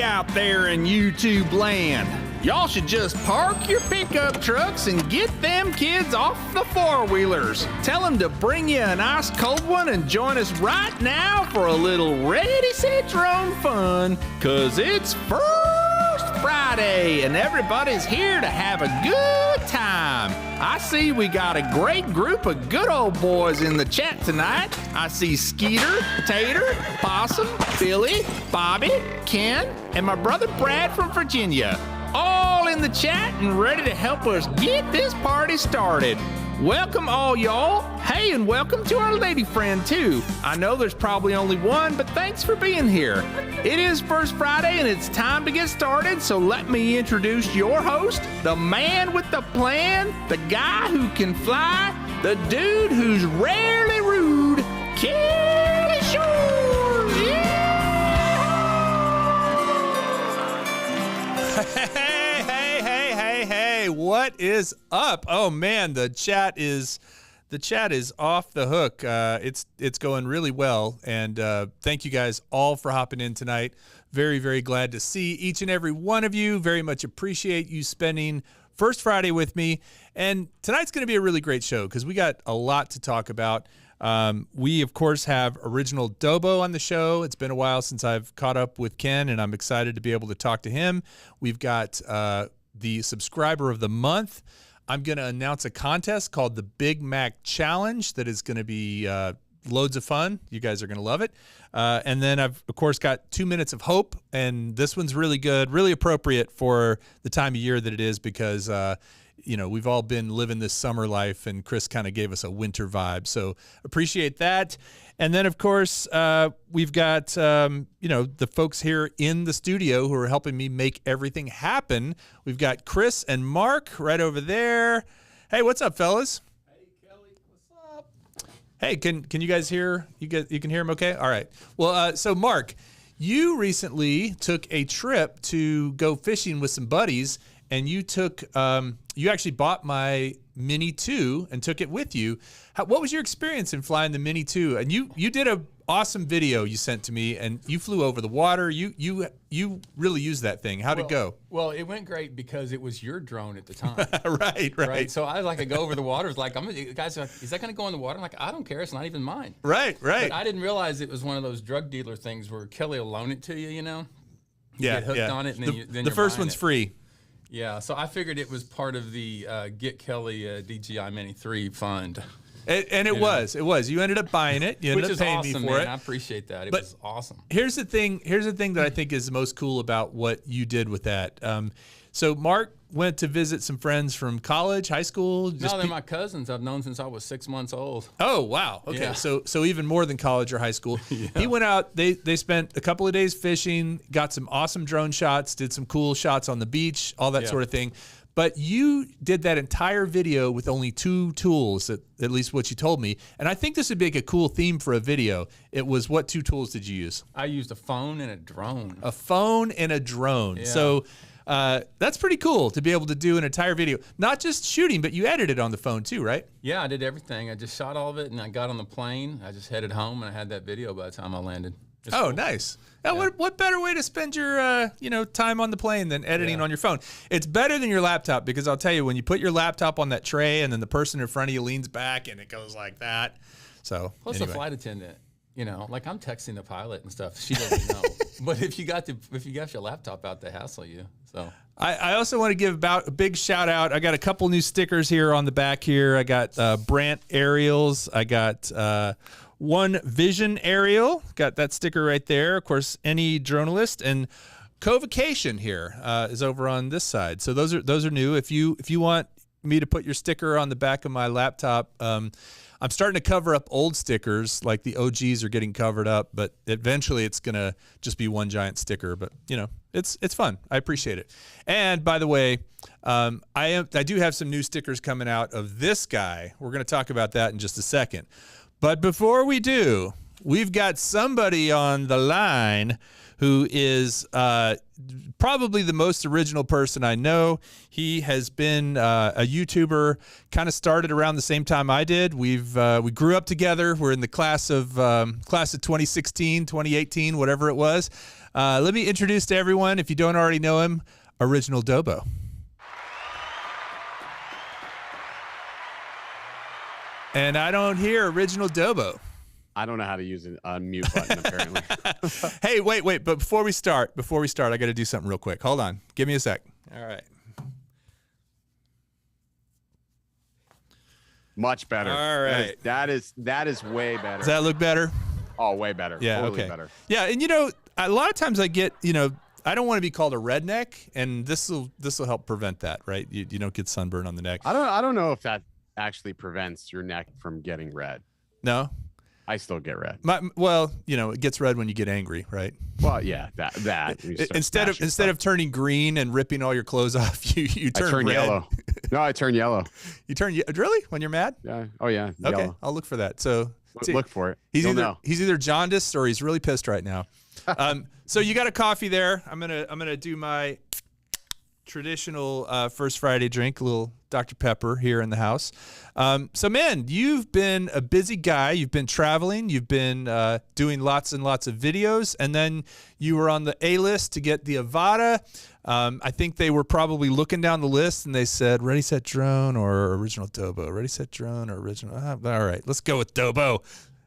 Out there in YouTube land. Y'all should just park your pickup trucks and get them kids off the four-wheelers. Tell them to bring you an ice cold one and join us right now for a little Ready, Set, Drone fun, cause it's First Friday and everybody's here to have a good time. I see we got a great group of good old boys in the chat tonight. I see Skeeter, Tater, Possum, Billy, Bobby, Ken, and my brother Brad from Virginia. All in the chat and ready to help us get this party started. Welcome all y'all. Hey, and welcome to our lady friend too. I know there's probably only one, but thanks for being here. It is First Friday and it's time to get started, so let me introduce your host, the man with the plan, the guy who can fly, the dude who's rarely rude, Kelly Shores. Yeah! Hey, what is up? Oh man, the chat is off the hook. It's going really well, and thank you guys all for hopping in tonight. Very, very glad to see each and every one of you. Very much appreciate you spending First Friday with me. And tonight's going to be a really great show because we got a lot to talk about. We, of course, have Original Dobo on the show. It's been a while since I've caught up with Ken, and I'm excited to be able to talk to him. We've got the Subscriber of the Month. I'm going to announce a contest called the Big Mac Challenge that is going to be loads of fun. You guys are going to love it. And then I've, of course, got 2 Minutes of Hope, and this one's really good, really appropriate for the time of year that it is because you know, we've all been living this summer life, and Chris kind of gave us a winter vibe. So appreciate that. And then, of course, we've got, you know, the folks here in the studio who are helping me make everything happen. We've got Chris and Mark right over there. Hey, what's up, fellas? Hey, Kelly, what's up? Hey, can you guys hear? You can hear him okay? All right. Well, so Mark, you recently took a trip to go fishing with some buddies, and you took you actually bought my Mini 2 and took it with you. What was your experience in flying the Mini 2? And you did a awesome video you sent to me, and you flew over the water. You really used that thing. How'd it go? Well, it went great because it was your drone at the time. Right. So I like to go over the water. It's like, guys, is that going to go in the water? I'm like, I don't care. It's not even mine. Right. But I didn't realize it was one of those drug dealer things where Kelly will loan it to you, you know? You get hooked on it, and then the you're first buying one's it. free. Yeah, so I figured it was part of the Get Kelly DJI Mini 3 fund. And it was. You ended up buying it. You ended up paying awesome, me for man. it. I appreciate that. It But was awesome. Here's the thing that I think is the most cool about what you did with that. So Mark went to visit some friends from college, high school. No, they're my cousins. I've known since I was 6 months old. Oh, wow. Okay. Yeah. So even more than college or high school. Yeah. He went out, they spent a couple of days fishing, got some awesome drone shots, did some cool shots on the beach, all that sort of thing. But you did that entire video with only 2 tools, at least what you told me. And I think this would make a cool theme for a video. It was, what 2 tools did you use? I used a phone and a drone. A phone and a drone. Yeah. So That's pretty cool to be able to do an entire video, not just shooting, but you edited on the phone too, right? Yeah, I did everything. I just shot all of it, and I got on the plane. I just headed home, and I had that video by the time I landed. It's cool. Nice. Yeah. What better way to spend your time on the plane than editing on your phone? It's better than your laptop, because I'll tell you, when you put your laptop on that tray and then the person in front of you leans back and it goes like that. So plus the flight attendant, like I'm texting the pilot and stuff. She doesn't know. But if you got your laptop out, they hassle you. So I also want to give a big shout out. I got a couple new stickers here on the back here. I got Brant aerials. I got One Vision aerial. Got that sticker right there. Of course, any journalist, and Covocation here is over on this side. So those are new. If you want me to put your sticker on the back of my laptop, I'm starting to cover up old stickers, like the OGs are getting covered up, but eventually it's going to just be one giant sticker. But, it's fun. I appreciate it. And by the way, I do have some new stickers coming out of this guy. We're going to talk about that in just a second. But before we do, we've got somebody on the line who is probably the most original person I know. He has been a YouTuber, kind of started around the same time I did. We grew up together. We're in the class of 2016, 2018, whatever it was. Let me introduce to everyone, if you don't already know him, Original Dobo. And I don't hear Original Dobo. I don't know how to use an unmute button, apparently. Hey, wait. But before we start, I got to do something real quick. Hold on. Give me a sec. All right. Much better. All right. That is way better. Does that look better? Oh, way better. Yeah, totally okay. better. Yeah, and a lot of times I get, I don't want to be called a redneck, and this will help prevent that, right? You don't get sunburn on the neck. I don't know if that actually prevents your neck from getting red. No? I still get red. It gets red when you get angry, right? Well, yeah, that. Instead of turning green and ripping all your clothes off, you turn red. Yellow. No, I turn yellow. You turn really when you're mad? Yeah. Oh yeah. Okay, Yellow. I'll look for that. So look for it. He's either jaundiced or he's really pissed right now. So you got a coffee there. I'm gonna do my traditional First Friday drink, a little Dr. Pepper here in the house. So, man, you've been a busy guy. You've been traveling. You've been doing lots and lots of videos. And then you were on the A-list to get the Avata. I think they were probably looking down the list, and they said, Ready, Set, Drone or Original Dobo? Ready, Set, Drone or Original? All right, let's go with Dobo.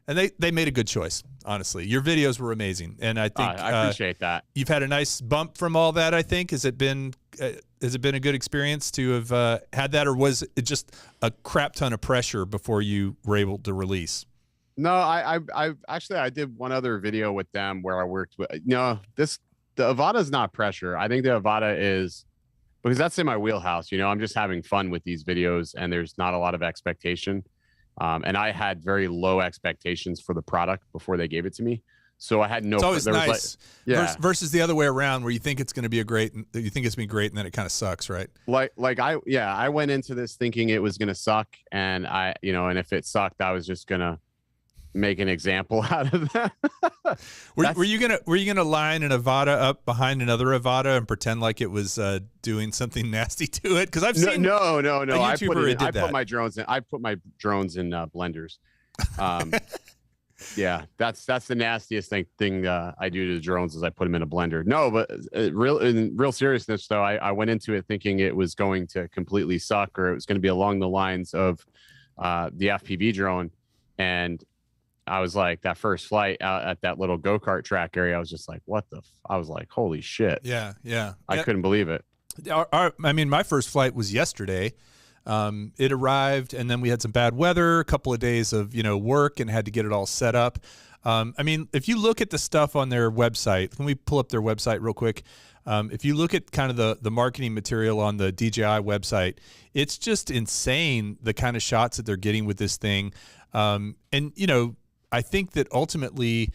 And they made a good choice, honestly. Your videos were amazing, and I think I appreciate that. You've had a nice bump from all that, I think. Has it been a good experience to have had that, or was it just a crap ton of pressure before you were able to release? No, I did one other video with them where I worked with. The Avata is not pressure. I think the Avata is, because that's in my wheelhouse. I'm just having fun with these videos, and there's not a lot of expectation. And I had very low expectations for the product before they gave it to me. So I had no. It's always nice, versus the other way around, where you think it's going to be and then it kind of sucks, right? I went into this thinking it was going to suck, and and if it sucked, I was just going to make an example out of that. Were you gonna line an Avata up behind another Avata and pretend like it was doing something nasty to it? Because I've seen no. a YouTuber I put my drones in. I put my drones in blenders. Yeah, that's the nastiest thing I do to the drones is I put them in a blender. No, but in real seriousness though, I went into it thinking it was going to completely suck, or it was going to be along the lines of the FPV drone, and I was like, that first flight out at that little go-kart track area, I was just like, I was like, holy shit. Yeah. I couldn't believe it. My first flight was yesterday. It arrived, and then we had some bad weather, a couple of days of, work, and had to get it all set up. If you look at the stuff on their website, can we pull up their website real quick? If you look at kind of the marketing material on the DJI website, it's just insane, the kind of shots that they're getting with this thing. I think that ultimately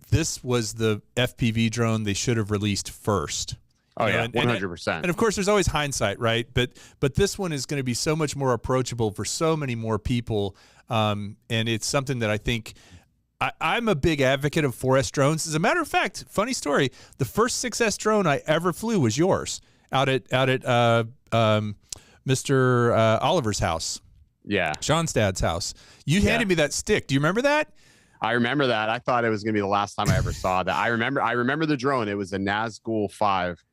this was the FPV drone they should have released first. Oh, yeah, 100%. And of course, there's always hindsight, right? But this one is going to be so much more approachable for so many more people. And it's something that I think I'm a big advocate of 4S drones. As a matter of fact, funny story, the first 6S drone I ever flew was yours out at Mr. Oliver's house. Yeah. Seanstad's house. You handed me that stick. Do you remember that? I remember that. I thought it was going to be the last time I ever saw that. I remember the drone. It was a Nazgul 5.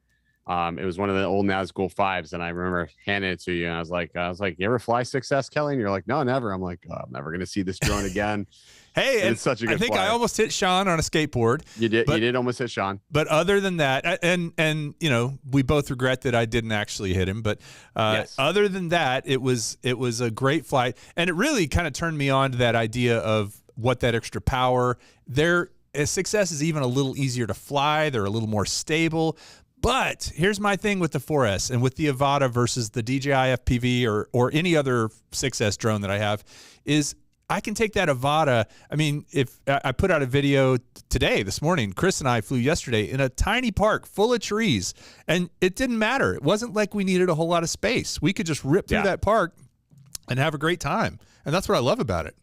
It was one of the old Nazgul 5s, and I remember handing it to you, and I was like, you ever fly 6S, Kelly? And you're like, no, never. I'm like, I'm never going to see this drone again. Hey, and it's such a good I think I almost hit Sean on a skateboard. You did almost hit Sean. But other than that, and you know, we both regret that I didn't actually hit him. But yes. Other than that, it was a great flight, and it really kind of turned me on to that idea of what that extra power. Their 6S is even a little easier to fly. They're a little more stable. But here's my thing with the 4S and with the Avata versus the DJI FPV or any other 6S drone that I have is I can take that Avata. I mean, if I put out a video this morning, Chris and I flew yesterday in a tiny park full of trees, and it didn't matter. It wasn't like we needed a whole lot of space. We could just rip through that park and have a great time. And that's what I love about it.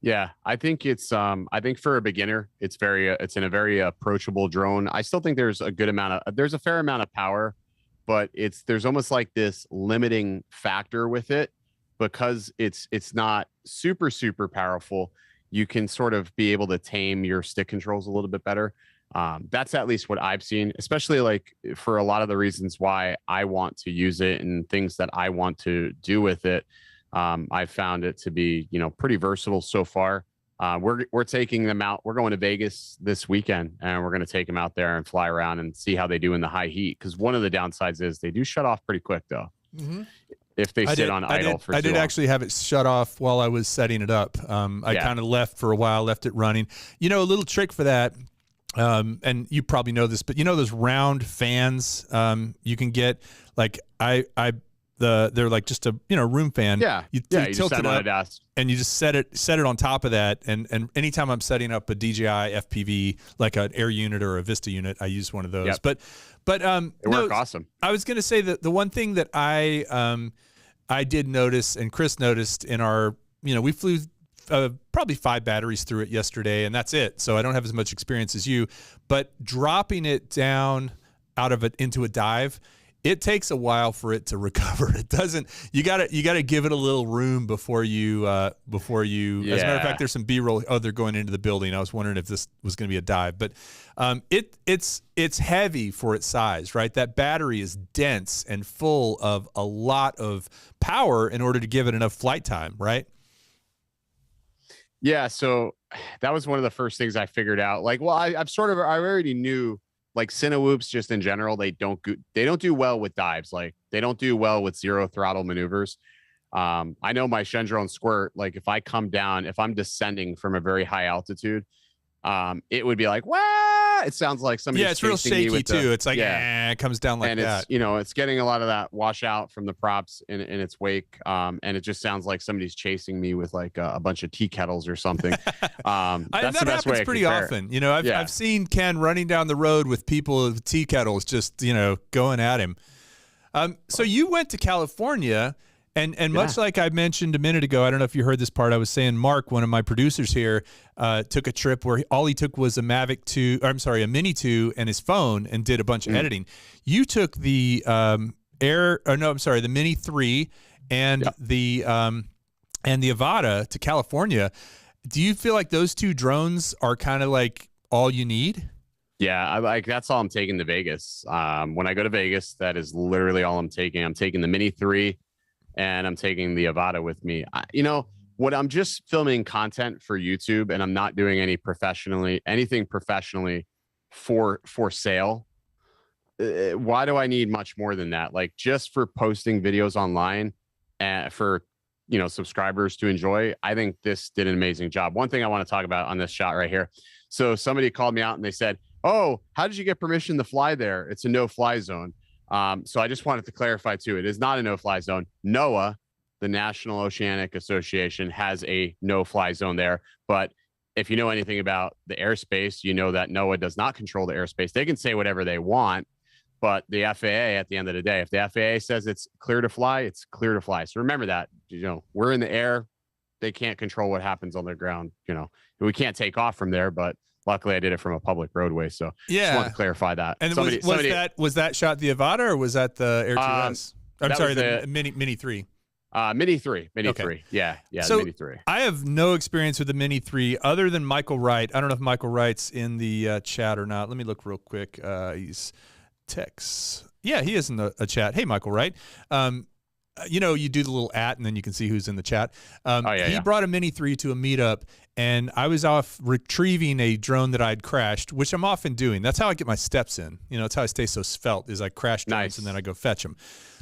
Yeah, I think it's I think for a beginner, it's in a very approachable drone. I still think there's a fair amount of power, but there's almost like this limiting factor with it because it's not super powerful. You can sort of be able to tame your stick controls a little bit better. That's at least what I've seen, especially like for a lot of the reasons why I want to use it and things that I want to do with it. I've found it to be, pretty versatile so far. We're taking them out. We're going to Vegas this weekend, and we're going to take them out there and fly around and see how they do in the high heat. Because one of the downsides is they do shut off pretty quick, though. Mm-hmm. If they sit on idle for too long. I did actually have it shut off while I was setting it up. I kind of left for a while, left it running. A little trick for that. And you probably know this, but those round fans you can get. Like they're like just a room fan. Yeah, you tilt it up and you just set it on top of that. And anytime I'm setting up a DJI FPV, like an Air unit or a Vista unit, I use one of those. Yep. But it worked awesome. I was going to say that the one thing that I did notice, and Chris noticed in our, we flew probably 5 batteries through it yesterday, and that's it. So I don't have as much experience as you, but dropping it down out of it into a dive, it takes a while for it to recover. It doesn't. You got to give it a little room before you. Yeah. As a matter of fact, there's some B-roll. Oh, they're going into the building. I was wondering if this was going to be a dive, but it's heavy for its size, right? That battery is dense and full of a lot of power in order to give it enough flight time, right? Yeah. So that was one of the first things I figured out. Like, well, I already knew. Like Cinewhoops, just in general, they don't do well with dives. Like they don't do well with zero throttle maneuvers. I know my Shendrone Squirt, like if I come down, if I'm descending from a very high altitude, it would be like, wow. It sounds like somebody's it's real shaky too. It's like, it comes down like that. It's getting a lot of that washout from the props in its wake. And it just sounds like somebody's chasing me with like a bunch of tea kettles or something. That's the best way. Pretty often. I've seen Ken running down the road with people with tea kettles, just, going at him. So you went to California. And much like I mentioned a minute ago, I don't know if you heard this part. I was saying Mark, one of my producers here, took a trip where all he took was a Mini 2 and his phone and did a bunch of editing. You took the the Mini 3 and the Avata to California. Do you feel like those two drones are kind of like all you need? Yeah, that's all I'm taking to Vegas. When I go to Vegas, that is literally all I'm taking. I'm taking the Mini 3. And I'm taking the Avata with me. What I'm just filming content for YouTube, and I'm not doing anything professionally for sale. Why do I need much more than that? Like just for posting videos online and for subscribers to enjoy. I think this did an amazing job. One thing I want to talk about on this shot right here. So somebody called me out and they said, "Oh, how did you get permission to fly there? It's a no-fly zone." So I just wanted to clarify too, it is not a no-fly zone. NOAA, the National Oceanic Association, has a no-fly zone there. But if you know anything about the airspace, you know that NOAA does not control the airspace. They can say whatever they want, but the FAA, at the end of the day, if the FAA says it's clear to fly, it's clear to fly. So remember that, we're in the air. they can't control what happens on their ground. You know, we can't take off from there, but luckily I did it from a public roadway. So just wanted to clarify that. And was that shot the Avata or was that the Air 2S? I'm sorry, the Mini 3. Mini 3. Yeah, so the Mini 3. I have no experience with the Mini 3 other than Michael Wright. I don't know if Michael Wright's in the chat or not. Let me look real quick. He's text. Yeah, he is in the chat. Hey, Michael Wright. You know, you do the little @ and then you can see who's in the chat. He brought a Mini 3 to a meetup, and I was off retrieving a drone that I'd crashed, which I'm often doing. That's how I get my steps in. You know, it's how I stay so svelte is I crash drones and then I go fetch them.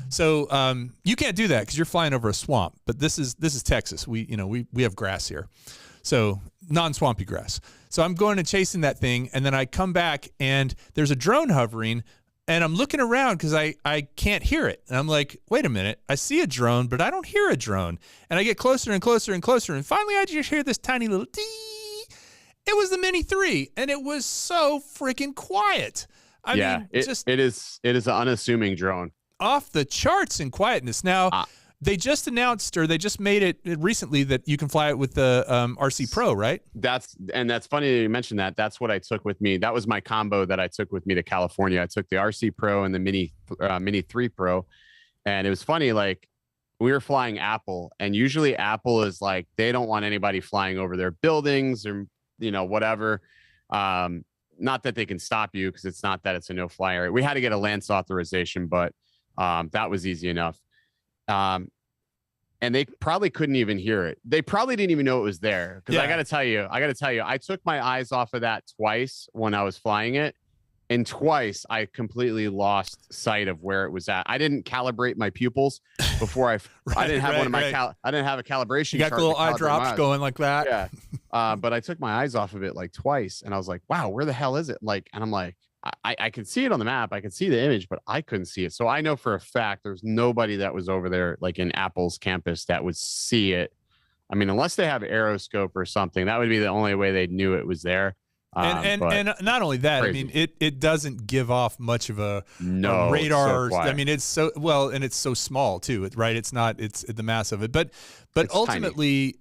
So you can't do that because you're flying over a swamp. But this is Texas. We have grass here, so non-swampy grass. So I'm going and chasing that thing, and then I come back and there's a drone hovering. And I'm looking around because I can't hear it. And I'm like, wait a minute. I see a drone, but I don't hear a drone. And I get closer and closer and closer. And finally, I just hear this tiny little dee. It was the Mini 3. And it was so freaking quiet. I mean, it is an unassuming drone. Off the charts in quietness. Now, they just announced, or they just made it recently, that you can fly it with the RC Pro, right? That's funny that you mentioned that. That's what I took with me. That was my combo that I took with me to California. I took the RC Pro and the Mini 3 Pro. And it was funny, like we were flying Apple, and usually Apple is like, they don't want anybody flying over their buildings or, you know, whatever. Not that they can stop you, because it's not that it's a no-fly area. We had to get a LANC authorization, but that was easy enough. And they probably couldn't even hear it. They probably didn't even know it was there. Because I got to tell you, I took my eyes off of that twice when I was flying it. And twice I completely lost sight of where it was at. I didn't calibrate my pupils before I didn't have one of my I didn't have a calibration. You got the little eye drops going like that. Yeah. But I took my eyes off of it like twice, and I was like, wow, where the hell is it? Like, and I'm like, I could see it on the map. I could see the image, but I couldn't see it. So I know for a fact there's nobody that was over there, like in Apple's campus, that would see it. I mean, unless they have aeroscope or something, that would be the only way they knew it was there. And not only that, crazy. I mean, it doesn't give off much of a So radar. quiet. I mean, it's so well, and it's so small too, right? It's the mass of it, but It's ultimately,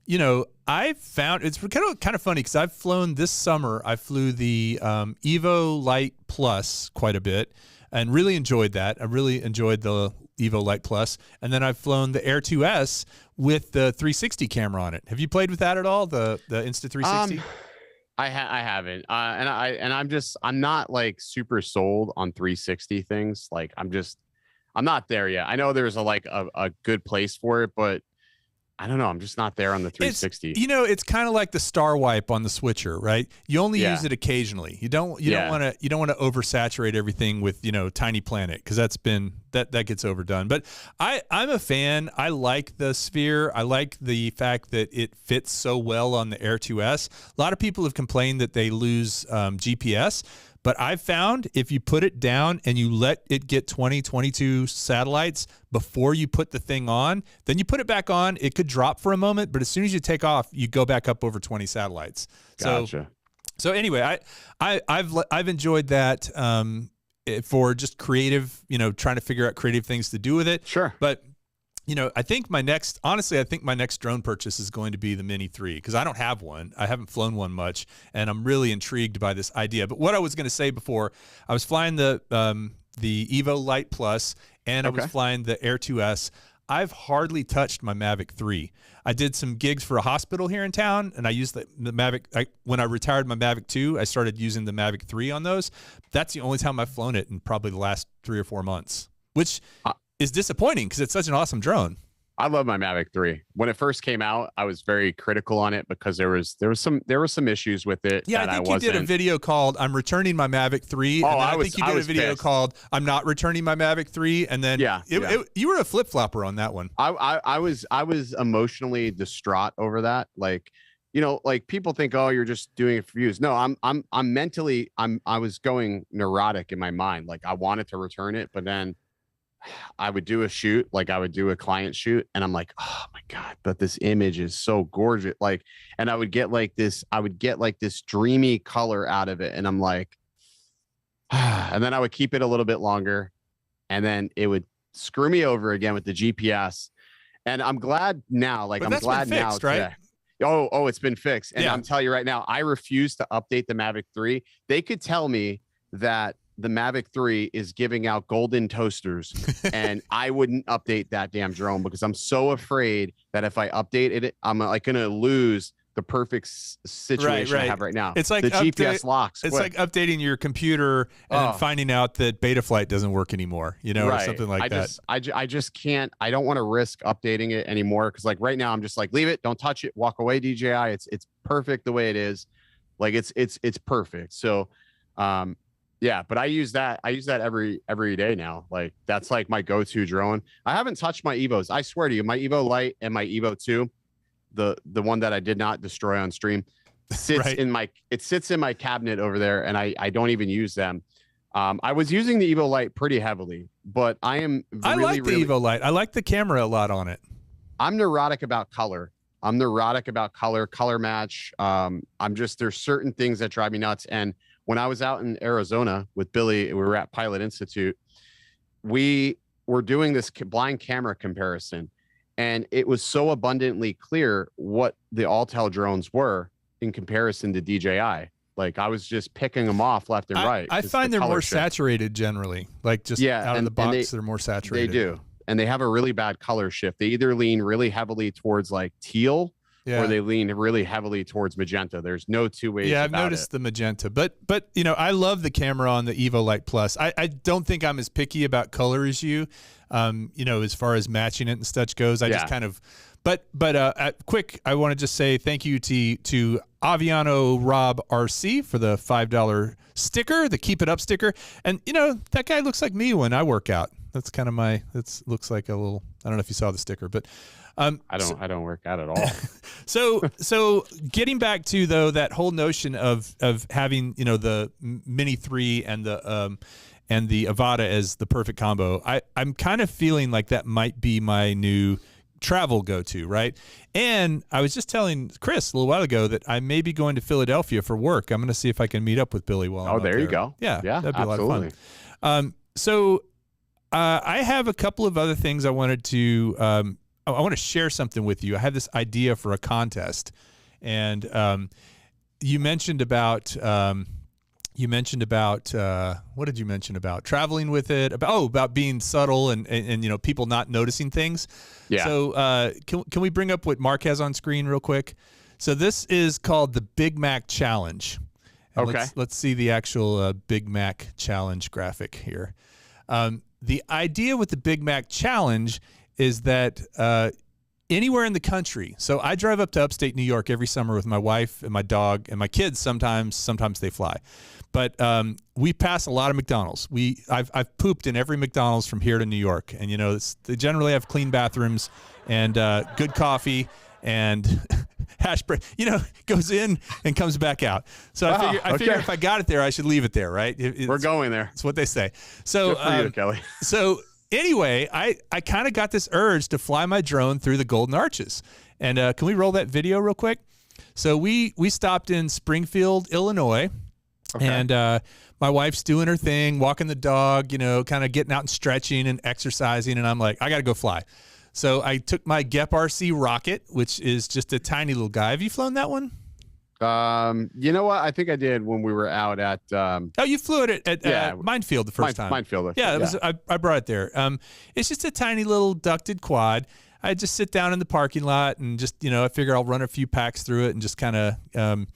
you know, I found it's kind of funny because I've flown this summer. I flew the Evo Light Plus quite a bit and really enjoyed that. I really enjoyed the Evo Light Plus, and then I've flown the Air 2S with the 360 camera on it. Have you played with that at all? The Insta 360? I haven't, I'm not like super sold on 360 things. Like I'm not there yet. I know there's a good place for it, but I don't know. I'm just not there on the 360. It's kind of like the Star Wipe on the switcher, right? You only use it occasionally. You don't want to oversaturate everything with, Tiny Planet, because that gets overdone. But I'm a fan. I like the Sphere. I like the fact that it fits so well on the Air 2S. A lot of people have complained that they lose GPS. But I've found if you put it down and you let it get 20, 22 satellites before you put the thing on, then you put it back on, it could drop for a moment, but as soon as you take off, you go back up over 20 satellites. Gotcha. So anyway, I've enjoyed that for just creative, trying to figure out creative things to do with it. Sure. But I think my next drone purchase is going to be the Mini 3, because I don't have one. I haven't flown one much, and I'm really intrigued by this idea. But what I was going to say before, I was flying the Evo Light Plus, and I was flying the Air 2S. I've hardly touched my Mavic 3. I did some gigs for a hospital here in town, and I used the Mavic. When I retired my Mavic 2, I started using the Mavic 3 on those. That's the only time I've flown it in probably the last 3 or 4 months, which is disappointing because it's such an awesome drone. I love my Mavic 3. When it first came out, I was very critical on it because there were some issues with it. Yeah, I think you did a video called "I'm returning my Mavic 3." Oh, and I think you did a video pissed. called "I'm not returning my Mavic 3," and then you were a flip flopper on that one. I was emotionally distraught over that. Like, like people think, oh, you're just doing it for views. No, I'm mentally I was going neurotic in my mind. Like I wanted to return it, but then I would do a shoot, like I would do a client shoot, and I'm like, oh my God, but this image is so gorgeous. Like, and I would get like this dreamy color out of it. And I'm like, and then I would keep it a little bit longer, and then it would screw me over again with the GPS. And I'm glad now, like, But I'm that's glad been fixed, now. right? Oh, it's been fixed. And Yeah. I'm telling you right now, I refuse to update the Mavic 3. They could tell me that the Mavic 3 is giving out golden toasters and I wouldn't update that damn drone because I'm so afraid that if I update it, I'm like going to lose the perfect situation I have right now. It's like the GPS locks. It's like updating your computer and then finding out that Betaflight doesn't work anymore, or something like that. I just can't. I don't want to risk updating it anymore because, like, right now I'm just like, leave it, don't touch it, walk away. DJI, it's perfect the way it is. Like, it's perfect. So, yeah, but I use that every day now. Like, that's like my go-to drone. I haven't touched my Evos. I swear to you, my Evo Lite and my Evo 2, the one that I did not destroy on stream, sits in my cabinet over there, and I don't even use them. I was using the Evo Lite pretty heavily, but I like the Evo Lite. I like the camera a lot on it. I'm neurotic about color. Color match. There's certain things that drive me nuts. And when I was out in Arizona with Billy, we were at Pilot Institute, we were doing this blind camera comparison, and it was so abundantly clear what the Autel drones were in comparison to DJI. Like, I was just picking them off left and right. I find they're more saturated generally. Like, just out of the box, they're more saturated. They do. And they have a really bad color shift. They either lean really heavily towards like teal, or they lean really heavily towards magenta. There's no two ways. Yeah, I've noticed the magenta, but I love the camera on the Evo Lite Plus. I don't think I'm as picky about color as you. As far as matching it and such goes, I just kind of. But quick, I want to just say thank you to Aviano Rob RC for the $5 sticker, the Keep It Up sticker, and that guy looks like me when I work out. That's kind of looks like a little. I don't know if you saw the sticker, but. I don't work out at all. So getting back to though that whole notion of having the Mini 3 and the Avata as the perfect combo, I'm kind of feeling like that might be my new travel go-to, right? And I was just telling Chris a little while ago that I may be going to Philadelphia for work. I'm going to see if I can meet up with Billy while I'm up there. You go. Yeah, that'd be absolutely a lot of fun. I have a couple of other things I wanted to. I want to share something with you. I had this idea for a contest, and you mentioned about what did you mention about traveling with it? About being subtle and people not noticing things. Yeah. So can we bring up what Mark has on screen real quick? So this is called the Big Mac Challenge. And okay. Let's see the actual Big Mac Challenge graphic here. The idea with the Big Mac Challenge is that anywhere in the country. So I drive up to upstate New York every summer with my wife and my dog and my kids. Sometimes they fly, but we pass a lot of McDonald's. I've pooped in every McDonald's from here to New York, and they generally have clean bathrooms and good coffee and hash brown. Goes in and comes back out. So I figure if I got it there, I should leave it there, right? We're going there. That's what they say. So good for you, Kelly. So. Anyway, I kind of got this urge to fly my drone through the Golden Arches. And can we roll that video real quick? So we stopped in Springfield, Illinois, and my wife's doing her thing, walking the dog, kind of getting out and stretching and exercising. And I'm like, I got to go fly. So I took my Gep RC Rocket, which is just a tiny little guy. Have you flown that one? You know what? I think I did when we were out at. You flew it at Minefield the first time. Minefield. Yeah, it was. I brought it there. It's just a tiny little ducted quad. I just sit down in the parking lot and just I figure I'll run a few packs through it and just kind of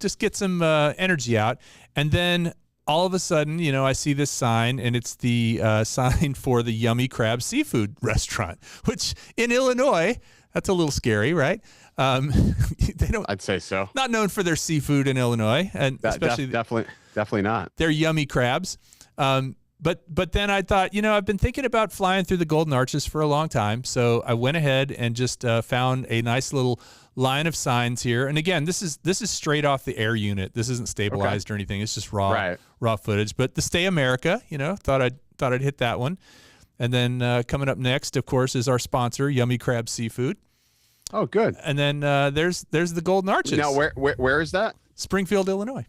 just get some energy out. And then all of a sudden, I see this sign, and it's the sign for the Yummy Crab Seafood Restaurant, which in Illinois, that's a little scary, right? They don't. I'd say so. Not known for their seafood in Illinois, and especially definitely not. They're yummy crabs. But then I thought, I've been thinking about flying through the Golden Arches for a long time, so I went ahead and just found a nice little line of signs here. And again, this is straight off the air unit. This isn't stabilized or anything. It's just raw footage. But the Stay America, thought I'd hit that one. And then coming up next, of course, is our sponsor, Yummy Crab Seafood. Oh, good. And then there's the Golden Arches. Now, where is that? Springfield, Illinois.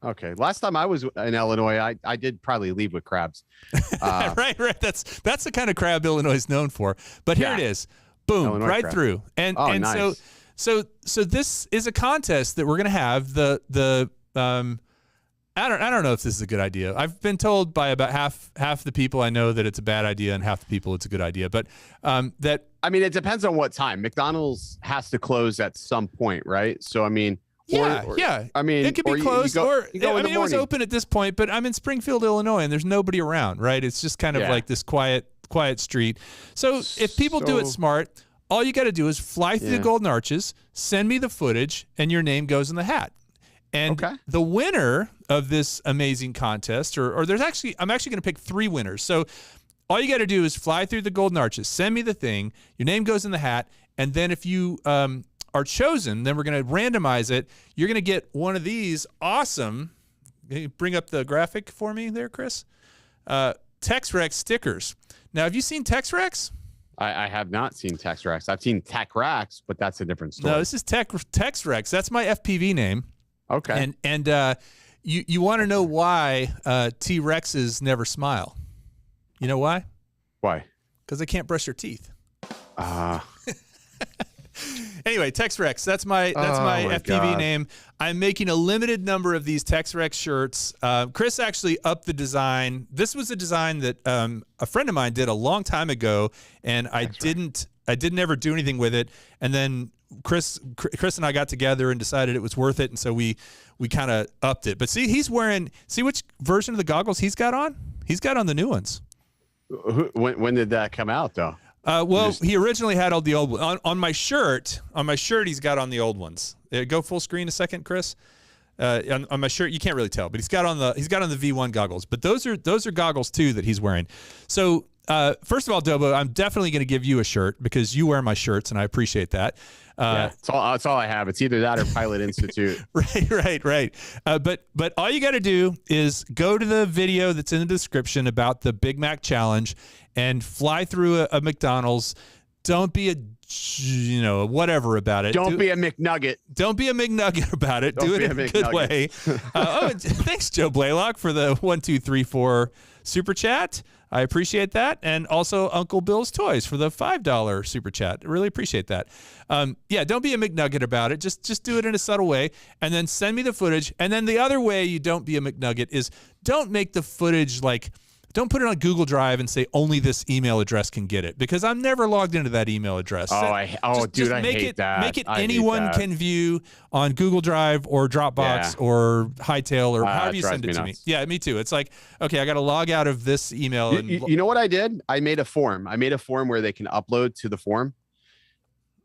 Okay. Last time I was in Illinois, I did probably leave with crabs. Right. That's the kind of crab Illinois is known for. But here it is. Boom, Illinois right crab. through. And nice. so this is a contest that we're going to have. I don't know if this is a good idea. I've been told by about half the people I know that it's a bad idea, and half the people it's a good idea. But that, I mean, it depends on what time. McDonald's has to close at some point, right? So I mean, yeah. I mean, it could be closed, it was open at this point. But I'm in Springfield, Illinois, and there's nobody around, right? It's just kind of like this quiet street. So if people do it smart, all you got to do is fly through the Golden Arches, send me the footage, and your name goes in the hat. And the winner of this amazing contest, or I'm actually going to pick 3 winners. So all you got to do is fly through the Golden Arches, send me the thing, your name goes in the hat, and then if you are chosen, then we're going to randomize it. You're going to get one of these awesome, can you bring up the graphic for me there, Chris? Tex-Rex stickers. Now, have you seen Tex-Rex? I have not seen Tex-Rex. I've seen Tech-Rex, but that's a different story. No, this is Tex-Rex. That's my FPV name. Okay. And you want to know why T-Rexes never smile? You know why? Why? Because they can't brush their teeth. Anyway, Tex-Rex. That's my FPV name. I'm making a limited number of these Tex-Rex shirts. Chris actually upped the design. This was a design that a friend of mine did a long time ago, and I didn't ever do anything with it. And then Chris and I got together and decided it was worth it, and so we kind of upped it. But see, he's wearing. See which version of the goggles he's got on? He's got on the new ones. When did that come out, though? He originally had all the old ones. On my shirt. On my shirt, he's got on the old ones. Go full screen a second, Chris. On my shirt, you can't really tell, but he's got on the V1 goggles. But those are goggles too that he's wearing. So first of all, Dobo, I'm definitely going to give you a shirt because you wear my shirts, and I appreciate that. It's all I have. It's either that or Pilot Institute. Right. But all you got to do is go to the video that's in the description about the Big Mac Challenge and fly through a McDonald's. Don't be whatever about it. Don't be a McNugget. Don't be a McNugget about it. Do it in a good way. Thanks, Joe Blaylock, for the 1234 super chat. I appreciate that. And also Uncle Bill's Toys for the $5 super chat. Really appreciate that. Don't be a McNugget about it. Just do it in a subtle way. And then send me the footage. And then the other way you don't be a McNugget is don't make the footage don't put it on Google Drive and say only this email address can get it, because I'm never logged into that email address. I hate that. Make it anyone can view on Google Drive or Dropbox or Hightail or however you send it to me. Yeah, me too. It's like, okay, I got to log out of this email. You know what I did? I made a form. Where they can upload to the form.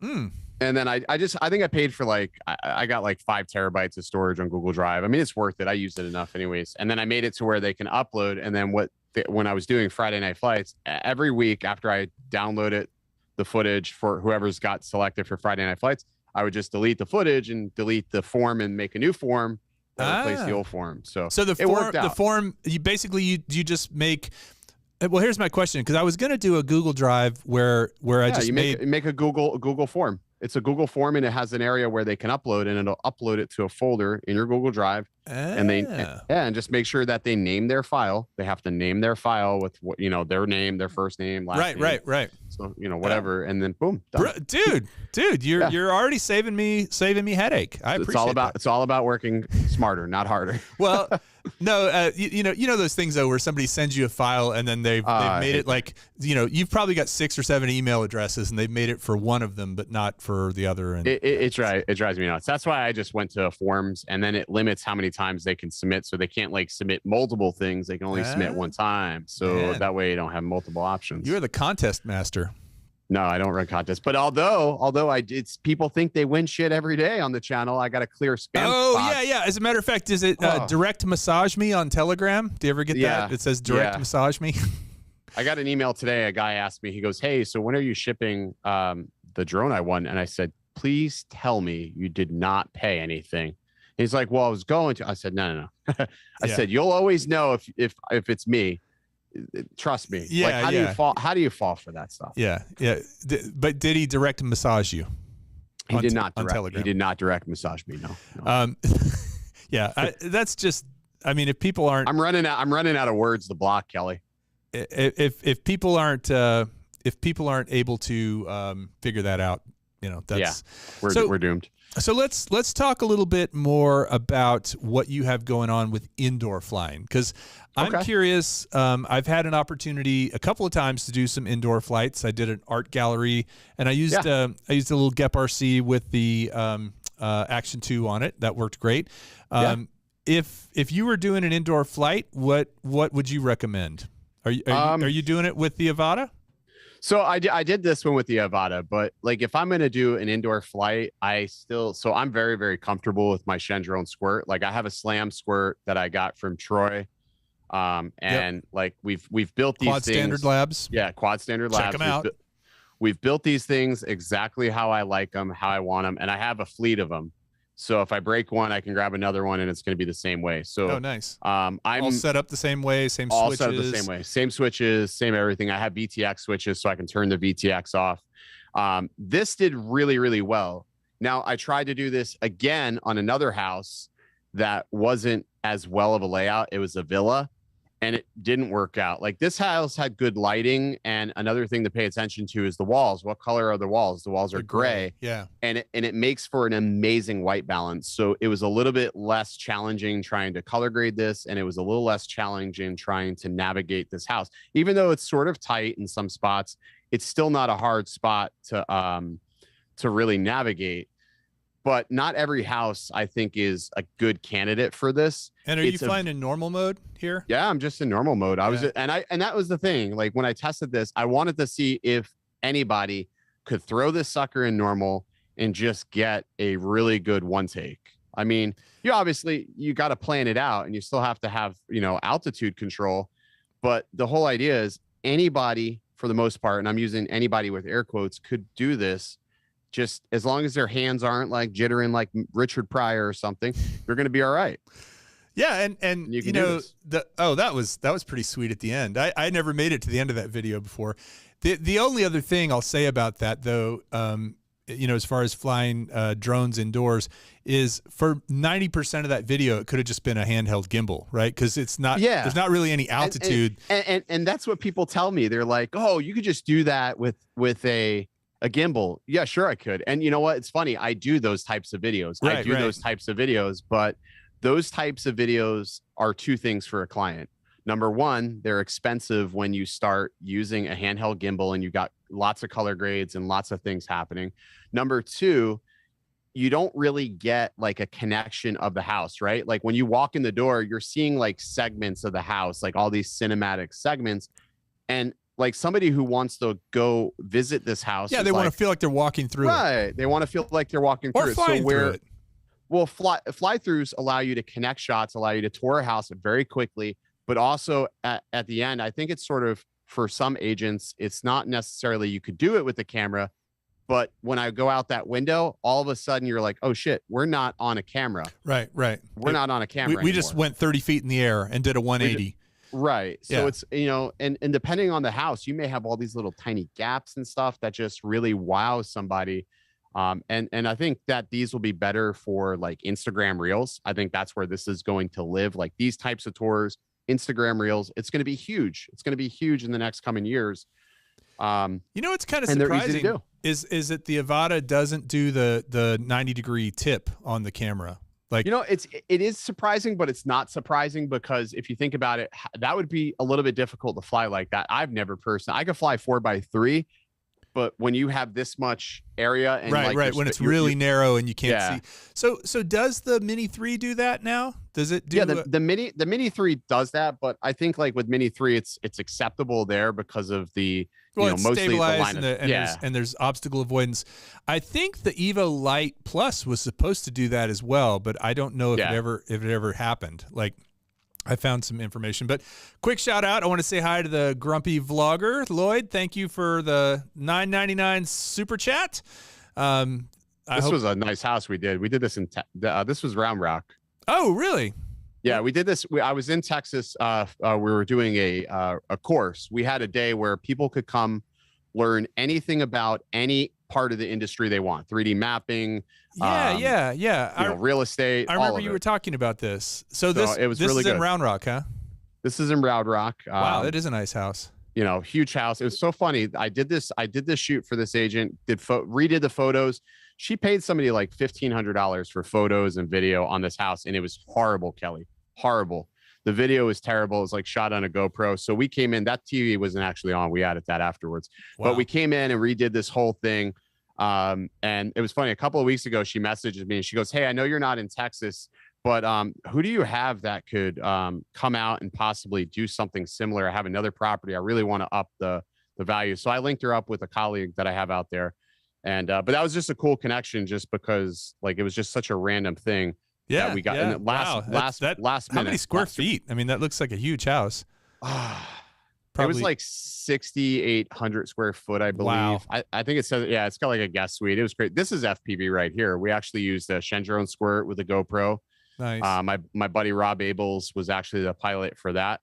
And then I think I paid for I got 5 terabytes of storage on Google Drive. I mean, it's worth it. I used it enough anyways. And then I made it to where they can upload. And then when I was doing Friday Night Flights, every week after I downloaded the footage for whoever's got selected for Friday Night Flights, I would just delete the footage and delete the form and make a new form that replace the old form. So the form, you just make. Well, here's my question, because I was going to do a Google Drive where I just make a Google form. It's a Google form, and it has an area where they can upload, and it'll upload it to a folder in your Google Drive. And just make sure that they name their file. They have to name their file with their name, their first name, last name. Right. So whatever, and then boom, done. Dude, you're already saving me headache. I appreciate that. It's all about working smarter, not harder. Well, no, you know those things though where somebody sends you a file and then they've made it you've probably got 6 or 7 email addresses and they've made it for one of them but not for the other. And it drives me nuts. That's why I just went to forms, and then it limits how many times they can submit, so they can't submit multiple things. They can only submit one time, so that way you don't have multiple options. You're the contest master. No, I don't run contests. But although people think they win shit every day on the channel, I got a clear spam. Oh, yeah. As a matter of fact, is it direct massage me on Telegram? Do you ever get that? It says direct massage me. I got an email today. A guy asked me, he goes, "Hey, so when are you shipping the drone I won?" And I said, "Please tell me you did not pay anything." He's like, "Well, I was going to." I said, "No." I said, "You'll always know if it's me. Trust me." Yeah. How do you fall for that stuff? Yeah. But did he direct massage you? He did not direct massage me. No. Yeah, that's just. I mean, if people aren't, I'm running out of words to block, Kelly. If people aren't able to figure that out, that's we're doomed. So let's talk a little bit more about what you have going on with indoor flying, because I'm curious. I've had an opportunity a couple of times to do some indoor flights. I did an art gallery, and I used a little Gep RC with the Action 2 on it. That worked great. If you were doing an indoor flight, what would you recommend? Are you doing it with the Avata? So I did this one with the Avata, but like if I'm going to do an indoor flight, I'm very, very comfortable with my Shendrone squirt. Like I have a Slam squirt that I got from Troy. Like we've built these Quad things. Standard Labs. Yeah. Quad Standard Labs. Check them out. We've built these things exactly how I like them, how I want them. And I have a fleet of them. So if I break one, I can grab another one and it's going to be the same way. So, nice. I'm all set up the same way, same all switches. set up the same way, same switches, same everything. I have VTX switches so I can turn the VTX off. This did really, really well. Now I tried to do this again on another house that wasn't as well of a layout. It was a villa and it didn't work out. Like this house had good lighting. And another thing to pay attention to is the walls. What color are the walls? The walls are gray. Yeah. And it makes for an amazing white balance. So it was a little bit less challenging trying to color grade this. And it was a little less challenging trying to navigate this house. Even though it's sort of tight in some spots, it's still not a hard spot to really navigate. But not every house, I think, is a good candidate for this. And are you flying in normal mode here? Yeah, I'm just in normal mode. And that was the thing. Like when I tested this, I wanted to see if anybody could throw this sucker in normal and just get a really good one take. I mean, you got to plan it out and you still have to have, altitude control. But the whole idea is anybody, for the most part, and I'm using anybody with air quotes, could do this. Just as long as their hands aren't like jittering like Richard Pryor or something, you're going to be all right. Yeah, and that was pretty sweet at the end. I never made it to the end of that video before. The only other thing I'll say about that though, as far as flying drones indoors, is for 90% of that video, it could have just been a handheld gimbal, right? Because it's not. Yeah. There's not really any altitude. And that's what people tell me. They're like, oh, you could just do that with a gimbal. Yeah, sure I could. And you know what? It's funny. I do those types of videos. I do those types of videos, but those types of videos are two things for a client. Number one, they're expensive when you start using a handheld gimbal and you got lots of color grades and lots of things happening. Number two, you don't really get like a connection of the house, right? Like when you walk in the door, you're seeing like segments of the house, like all these cinematic segments. And like somebody who wants to go visit this house. Yeah, they want to feel like they're walking through it. They want to feel like they're walking through it. Flying through it. Well, fly-throughs allow you to connect shots, allow you to tour a house very quickly, but also at the end, I think it's sort of, for some agents, it's not necessarily you could do it with the camera, but when I go out that window, all of a sudden you're like, oh shit, we're not on a camera. Right. We're not on a camera We just went 30 feet in the air and did a 180. Right. So it's, and depending on the house, you may have all these little tiny gaps and stuff that just really wow somebody. And I think that these will be better for like Instagram Reels. I think that's where this is going to live. Like these types of tours, Instagram Reels, it's going to be huge. It's going to be huge in the next coming years. It's kind of surprising is that the Avata doesn't do the 90-degree tip on the camera. Like, it is surprising, but it's not surprising because if you think about it, that would be a little bit difficult to fly like that. I could fly 4x3, but when you have this much area and when it's really narrow and you can't see. So does the Mini 3 do that now? Does it do? Yeah, the Mini 3 does that, but I think like with Mini 3, it's acceptable there because of the it's mostly stabilized the line and there's obstacle avoidance. I think the Evo Light Plus was supposed to do that as well, but I don't know if it ever happened. Like, I found some information, but quick shout out. I want to say hi to the grumpy vlogger, Lloyd. Thank you for the $9.99 super chat. This was a nice house we did. We did this this was Round Rock. Oh, really? Yeah, we did this. I was in Texas. We were doing a course. We had a day where people could come learn anything about any part of the industry they want. 3D mapping. Yeah. Real estate. I remember you were talking about this. So it was really good. in Round Rock, huh? This is in Round Rock. Wow, it is a nice house. Huge house. It was so funny. I did this shoot for this agent, redid the photos. She paid somebody like $1,500 for photos and video on this house. And it was horrible, Kelly. Horrible. The video was terrible. It was like shot on a GoPro. So we came in, that TV wasn't actually on. We added that afterwards, but we came in and redid this whole thing. And it was funny. A couple of weeks ago, she messaged me and she goes, "Hey, I know you're not in Texas, but who do you have that could come out and possibly do something similar? I have another property. I really want to up the value." So I linked her up with a colleague that I have out there. And but that was just a cool connection just because like it was just such a random thing. Yeah, that we got in the last minute. How many square feet? I mean, that looks like a huge house. It was like 6,800 square foot, I believe. Wow. I think it says, it's got like a guest suite. It was great. This is FPV right here. We actually used a Shendrone Squirt with a GoPro. Nice. My buddy Rob Abels was actually the pilot for that.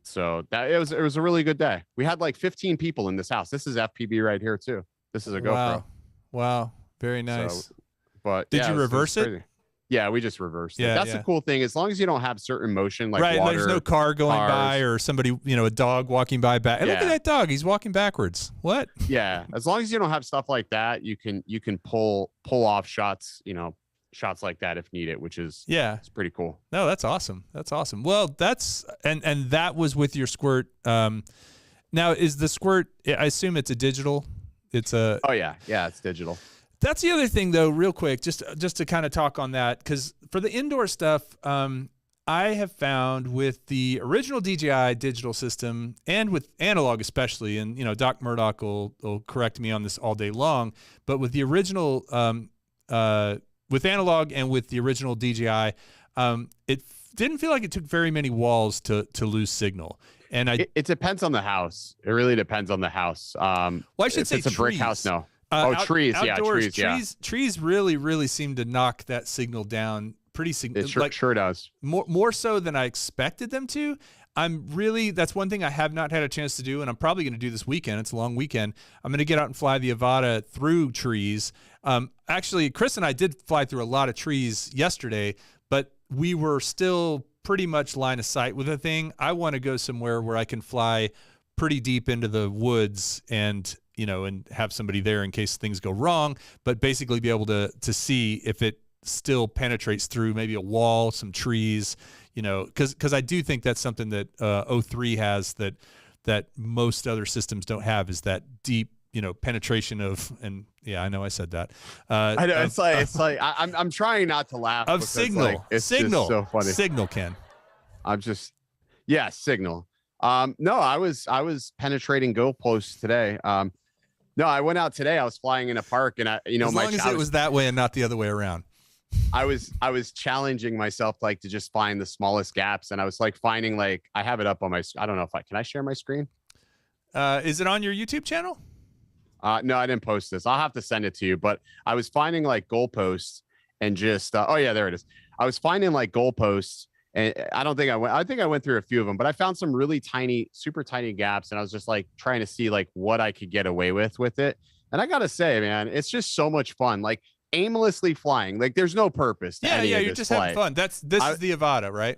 So that it was a really good day. We had like 15 people in this house. This is FPV right here too. This is a GoPro. Wow. Very nice. So, but did you reverse it? Yeah, we just reversed it. Yeah, That's the cool thing. As long as you don't have certain motion, like right, water, there's no car going by or somebody, a dog walking by back. Hey, look at that dog. He's walking backwards. What? Yeah. As long as you don't have stuff like that, you can pull off shots, shots like that if needed, which is it's pretty cool. No, that's awesome. That's awesome. Well, that's and that was with your Squirt. Now is the Squirt? I assume it's a digital. It's a. Oh yeah, it's digital. That's the other thing, though, real quick, just to kind of talk on that, because for the indoor stuff, I have found with the original DJI digital system and with analog especially, and Doc Murdoch will correct me on this all day long, but with the original, with analog and with the original DJI, it didn't feel like it took very many walls to lose signal. And it depends on the house. It really depends on the house. Well, I should say it's a brick house. No. Trees. Outdoors, Yeah, trees really, really seem to knock that signal down pretty significantly. It sure does. More so than I expected them to. That's one thing I have not had a chance to do, and I'm probably going to do this weekend. It's a long weekend. I'm going to get out and fly the Avata through trees. Actually, Chris and I did fly through a lot of trees yesterday, but we were still pretty much line of sight with the thing. I want to go somewhere where I can fly pretty deep into the woods and have somebody there in case things go wrong, but basically be able to see if it still penetrates through maybe a wall, some trees, because I do think that's something that O3 has that most other systems don't have, is that deep, penetration of, and yeah, I know I said that. I know it's like I'm trying not to laugh. Of signal, it's signal, just so funny. Signal, Ken. Signal. No, I was penetrating goalposts today. No, I went out today. I was flying in a park, and as long as it was that way and not the other way around. I was challenging myself to just find the smallest gaps, and I was finding I have it up on my. I don't know if can I share my screen? Is it on your YouTube channel? No, I didn't post this. I'll have to send it to you. But I was finding goalposts and just oh yeah, there it is. I was finding goalposts. And I think I went through a few of them, but I found some really tiny, super tiny gaps. And I was just trying to see what I could get away with it. And I got to say, man, it's just so much fun. Aimlessly flying, there's no purpose. You're just having fun. This is the Avata, right?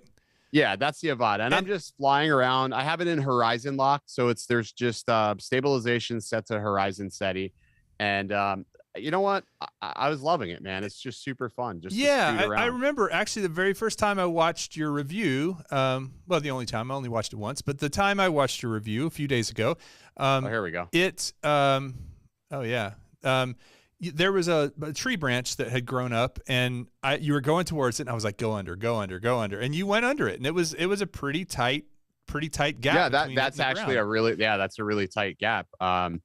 Yeah, that's the Avata. And I'm just flying around. I have it in horizon lock. So there's just stabilization set to horizon SETI. And you know what? I was loving it, man. It's just super fun. I remember actually the very first time I watched your review. Well, the only time I only watched it once, but the time I watched your review a few days ago. Here we go. There was a tree branch that had grown up, and you were going towards it, and I was like, "Go under, go under, go under," and you went under it, and it was a pretty tight gap. Yeah, that's actually that's a really tight gap. But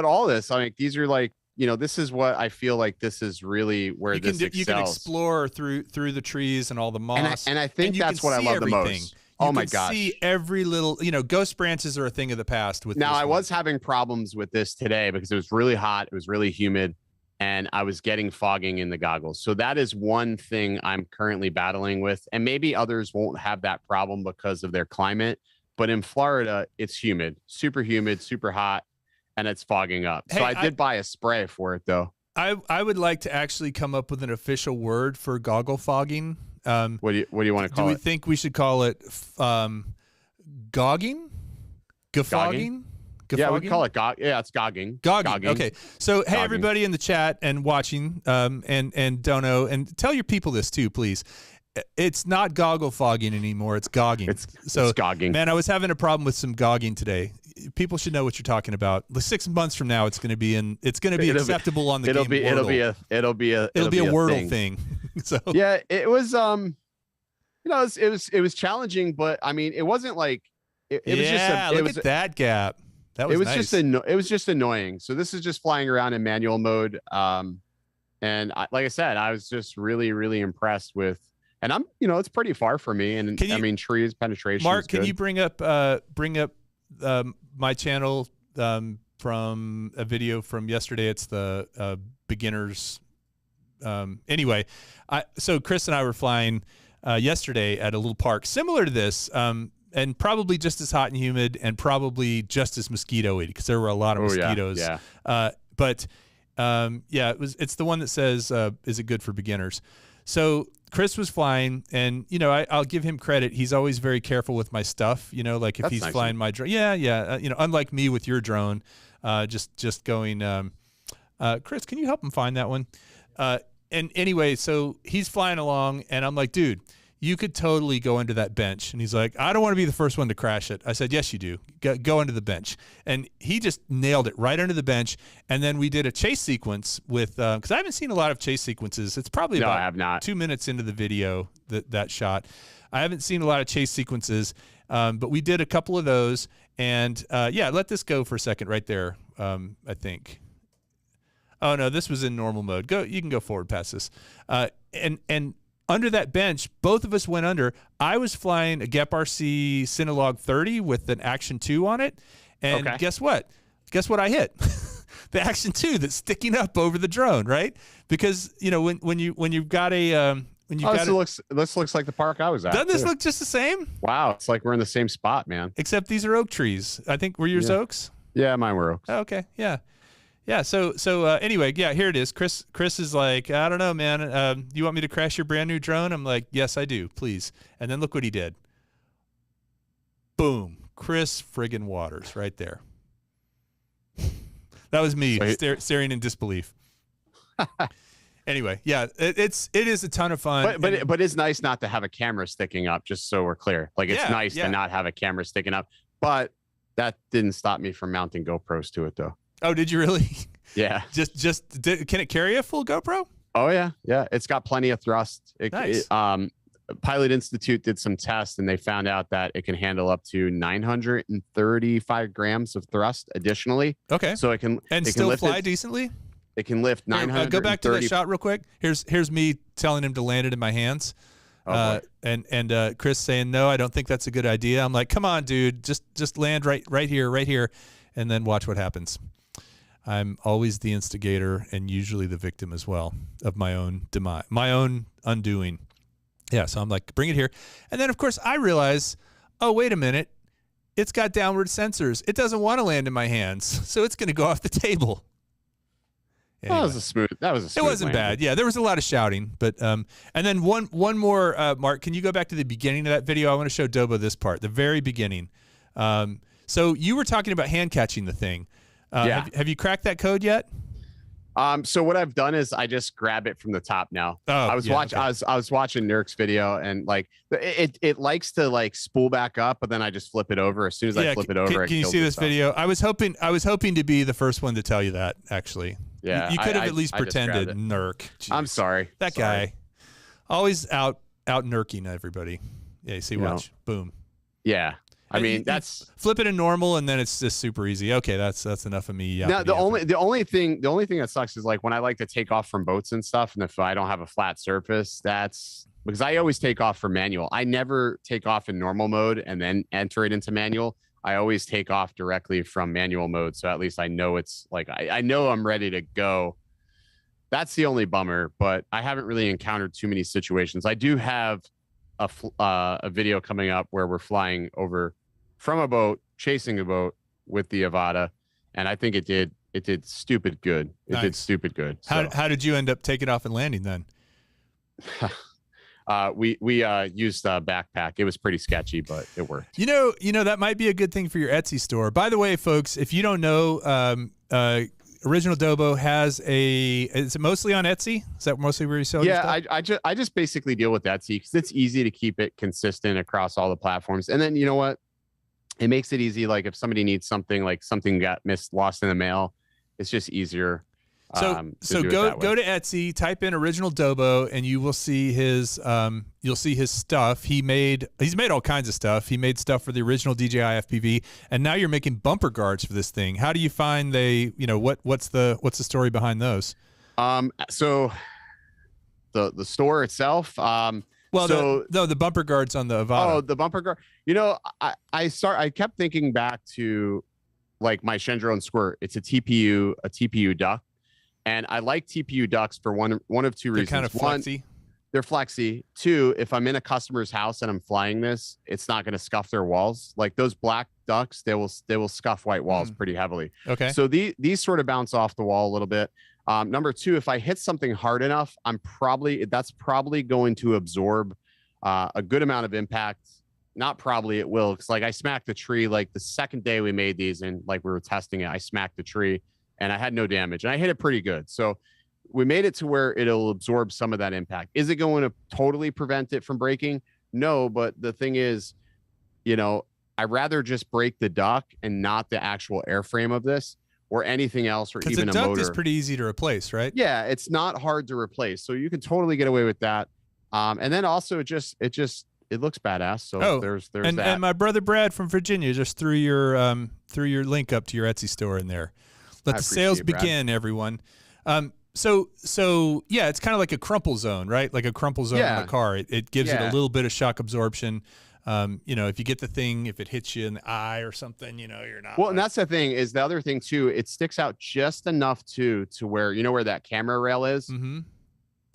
all this, these are this is what I feel this is really where this excels. You can explore through the trees and all the moss. And I think that's what I love the most. Oh my gosh. You see every little, ghost branches are a thing of the past. I was having problems with this today because it was really hot. It was really humid, and I was getting fogging in the goggles. So that is one thing I'm currently battling with. And maybe others won't have that problem because of their climate. But in Florida, it's humid, super hot. and it's fogging up. Hey, So I did buy a spray for it though. I would like to actually come up with an official word for goggle fogging. What do you want to call Do we it? think we should call it gogging? Gaffogging? Yeah, we call it yeah, it's gogging. Gogging. Okay. So, hey, Gogging. everybody in the chat and watching, and don't know, and tell your people this too, please. It's not goggle fogging anymore. It's gogging. It's Man, gogging. I was having a problem with some gogging today. People should know what you're talking about. 6 months from now, it's going to be acceptable on the game. It'll be a Wordle thing. So yeah, it was it was challenging, but I mean, it wasn't like it was just look at that gap. That was nice. It was just annoying. So this is just flying around in manual mode. And like I said, I was just really, really impressed with. And I'm, it's pretty far for me. And I mean, trees penetration. Mark, can you bring up my channel from a video from yesterday? It's the beginners. Anyway, so Chris and I were flying yesterday at a little park similar to this. And probably just as hot and humid, and probably just as mosquito-y because there were a lot of mosquitoes. Yeah. It's the one that says, "Is it good for beginners?" So Chris was flying, and I'll give him credit. He's always very careful with my stuff. Like if That's he's nice flying my drone, unlike me with your drone, just going. Chris, can you help him find that one? And anyway, so he's flying along, and I'm like, dude, you could totally go into that bench. And he's like, I don't want to be the first one to crash it. I said, yes, you do. Go into the bench. And he just nailed it right under the bench. And then we did a chase sequence with, because I haven't seen a lot of chase sequences. It's probably I about have not. 2 minutes into the video, that shot. I haven't seen a lot of chase sequences, but we did a couple of those. And let this go for a second right there, I think. Oh, no, this was in normal mode. You can go forward past this. And under that bench, both of us went under. I was flying a Gep RC Cinelog 30 with an Action 2 on it. And guess what? Guess what I hit? The Action 2 that's sticking up over the drone, right? Because, when you've got a this looks like the park I was at. Doesn't this look just the same? Wow, it's like we're in the same spot, man. Except these are oak trees. I think were yours oaks? Yeah, mine were oaks. Oh, okay, yeah. Yeah, so anyway, here it is. Chris is like, I don't know, man. You want me to crash your brand new drone? I'm like, yes, I do, please. And then look what he did. Boom, Chris friggin' Waters, right there. That was me staring in disbelief. Anyway, yeah, it is a ton of fun. But it's nice not to have a camera sticking up. Just so we're clear, like it's nice to not have a camera sticking up. But that didn't stop me from mounting GoPros to it, though. Oh, did you really? Yeah. Can it carry a full GoPro? Oh yeah, yeah. It's got plenty of thrust. Nice. Pilot Institute did some tests, and they found out that it can handle up to 935 grams of thrust additionally. Okay. So it can still fly decently. It can lift 900. Go back to that shot real quick. Here's me telling him to land it in my hands. And Chris saying, no, I don't think that's a good idea. I'm like, come on, dude, just land right here, and then watch what happens. I'm always the instigator and usually the victim as well of my own demise, my own undoing. Yeah, so I'm like, bring it here. And then, of course, I realize, oh, wait a minute. It's got downward sensors. It doesn't want to land in my hands, so it's going to go off the table. Anyway. That was a smooth It wasn't landing. bad. Yeah, there was a lot of shouting. But and then one more, Mark, can you go back to the beginning of that video? I want to show Dobo this part, the very beginning. So you were talking about hand catching the thing. Have you cracked that code yet? So what I've done is I just grab it from the top now. I was watching Nurk's video, and like it likes to like spool back up, but then I just flip it over. As soon as I flip it over, can you see this video? I was hoping to be the first one to tell you that, actually. Yeah, you could have at least pretended, Nurk. Jeez. I'm sorry. That guy, always out nurking everybody. Yeah, you see, watch, boom. Yeah. I mean, that's flip it in normal, and then it's just super easy. Okay, that's enough of me. Now, the only thing that sucks is like when I like to take off from boats and stuff, and if I don't have a flat surface, that's because I always take off for manual. I never take off in normal mode and then enter it into manual. I always take off directly from manual mode, so at least I know it's like I know I'm ready to go. That's the only bummer, but I haven't really encountered too many situations. I do have a video coming up where we're flying over from a boat, chasing a boat with the Avata, and I think it did stupid good. It did Nice. stupid good. So. How did you end up taking off and landing then? We used a backpack. It was pretty sketchy, but it worked. You know that might be a good thing for your Etsy store. By the way, folks, if you don't know, Original Dobo has is it mostly on Etsy? Is that mostly where you sell your stuff? I just basically deal with Etsy because it's easy to keep it consistent across all the platforms. And then you know what? It makes it easy. Like if somebody needs something, like something got lost in the mail, it's just easier. So go to Etsy, type in Original Dobo, and you will see his you'll see his stuff. He's made all kinds of stuff. He made stuff for the original DJI FPV, and now you're making bumper guards for this thing. How do you find what's the story behind those? So the store itself. The bumper guards on the Avata. Oh, the bumper guard. I kept thinking back to like my Shendrone Squirt. It's a TPU duck. And I like TPU ducks for one of two reasons. They're kind of flexy. One, they're flexy. Two, if I'm in a customer's house and I'm flying this, it's not going to scuff their walls. Like those black ducks, they will scuff white walls pretty heavily. Okay. So these sort of bounce off the wall a little bit. Number two, if I hit something hard enough, that's probably going to absorb a good amount of impact. Not probably, it will. Because like I smacked the tree like the second day we made these and like we were testing it, I smacked the tree. And I had no damage, and I hit it pretty good. So we made it to where it'll absorb some of that impact. Is it going to totally prevent it from breaking? No, but the thing is, I'd rather just break the duck and not the actual airframe of this or anything else, or even a motor. The duck is pretty easy to replace, right? Yeah, it's not hard to replace, so you can totally get away with that. And then also, it looks badass. So there's that. And my brother Brad from Virginia just threw your link up to your Etsy store in there. Let the sales begin, everyone. So yeah, it's kind of like a crumple zone, right? Like a crumple zone on a car. It gives it a little bit of shock absorption. If you get the thing, if it hits you in the eye or something, you're not. Well, and that's the thing is the other thing too. It sticks out just enough to where where that camera rail is. Mm-hmm.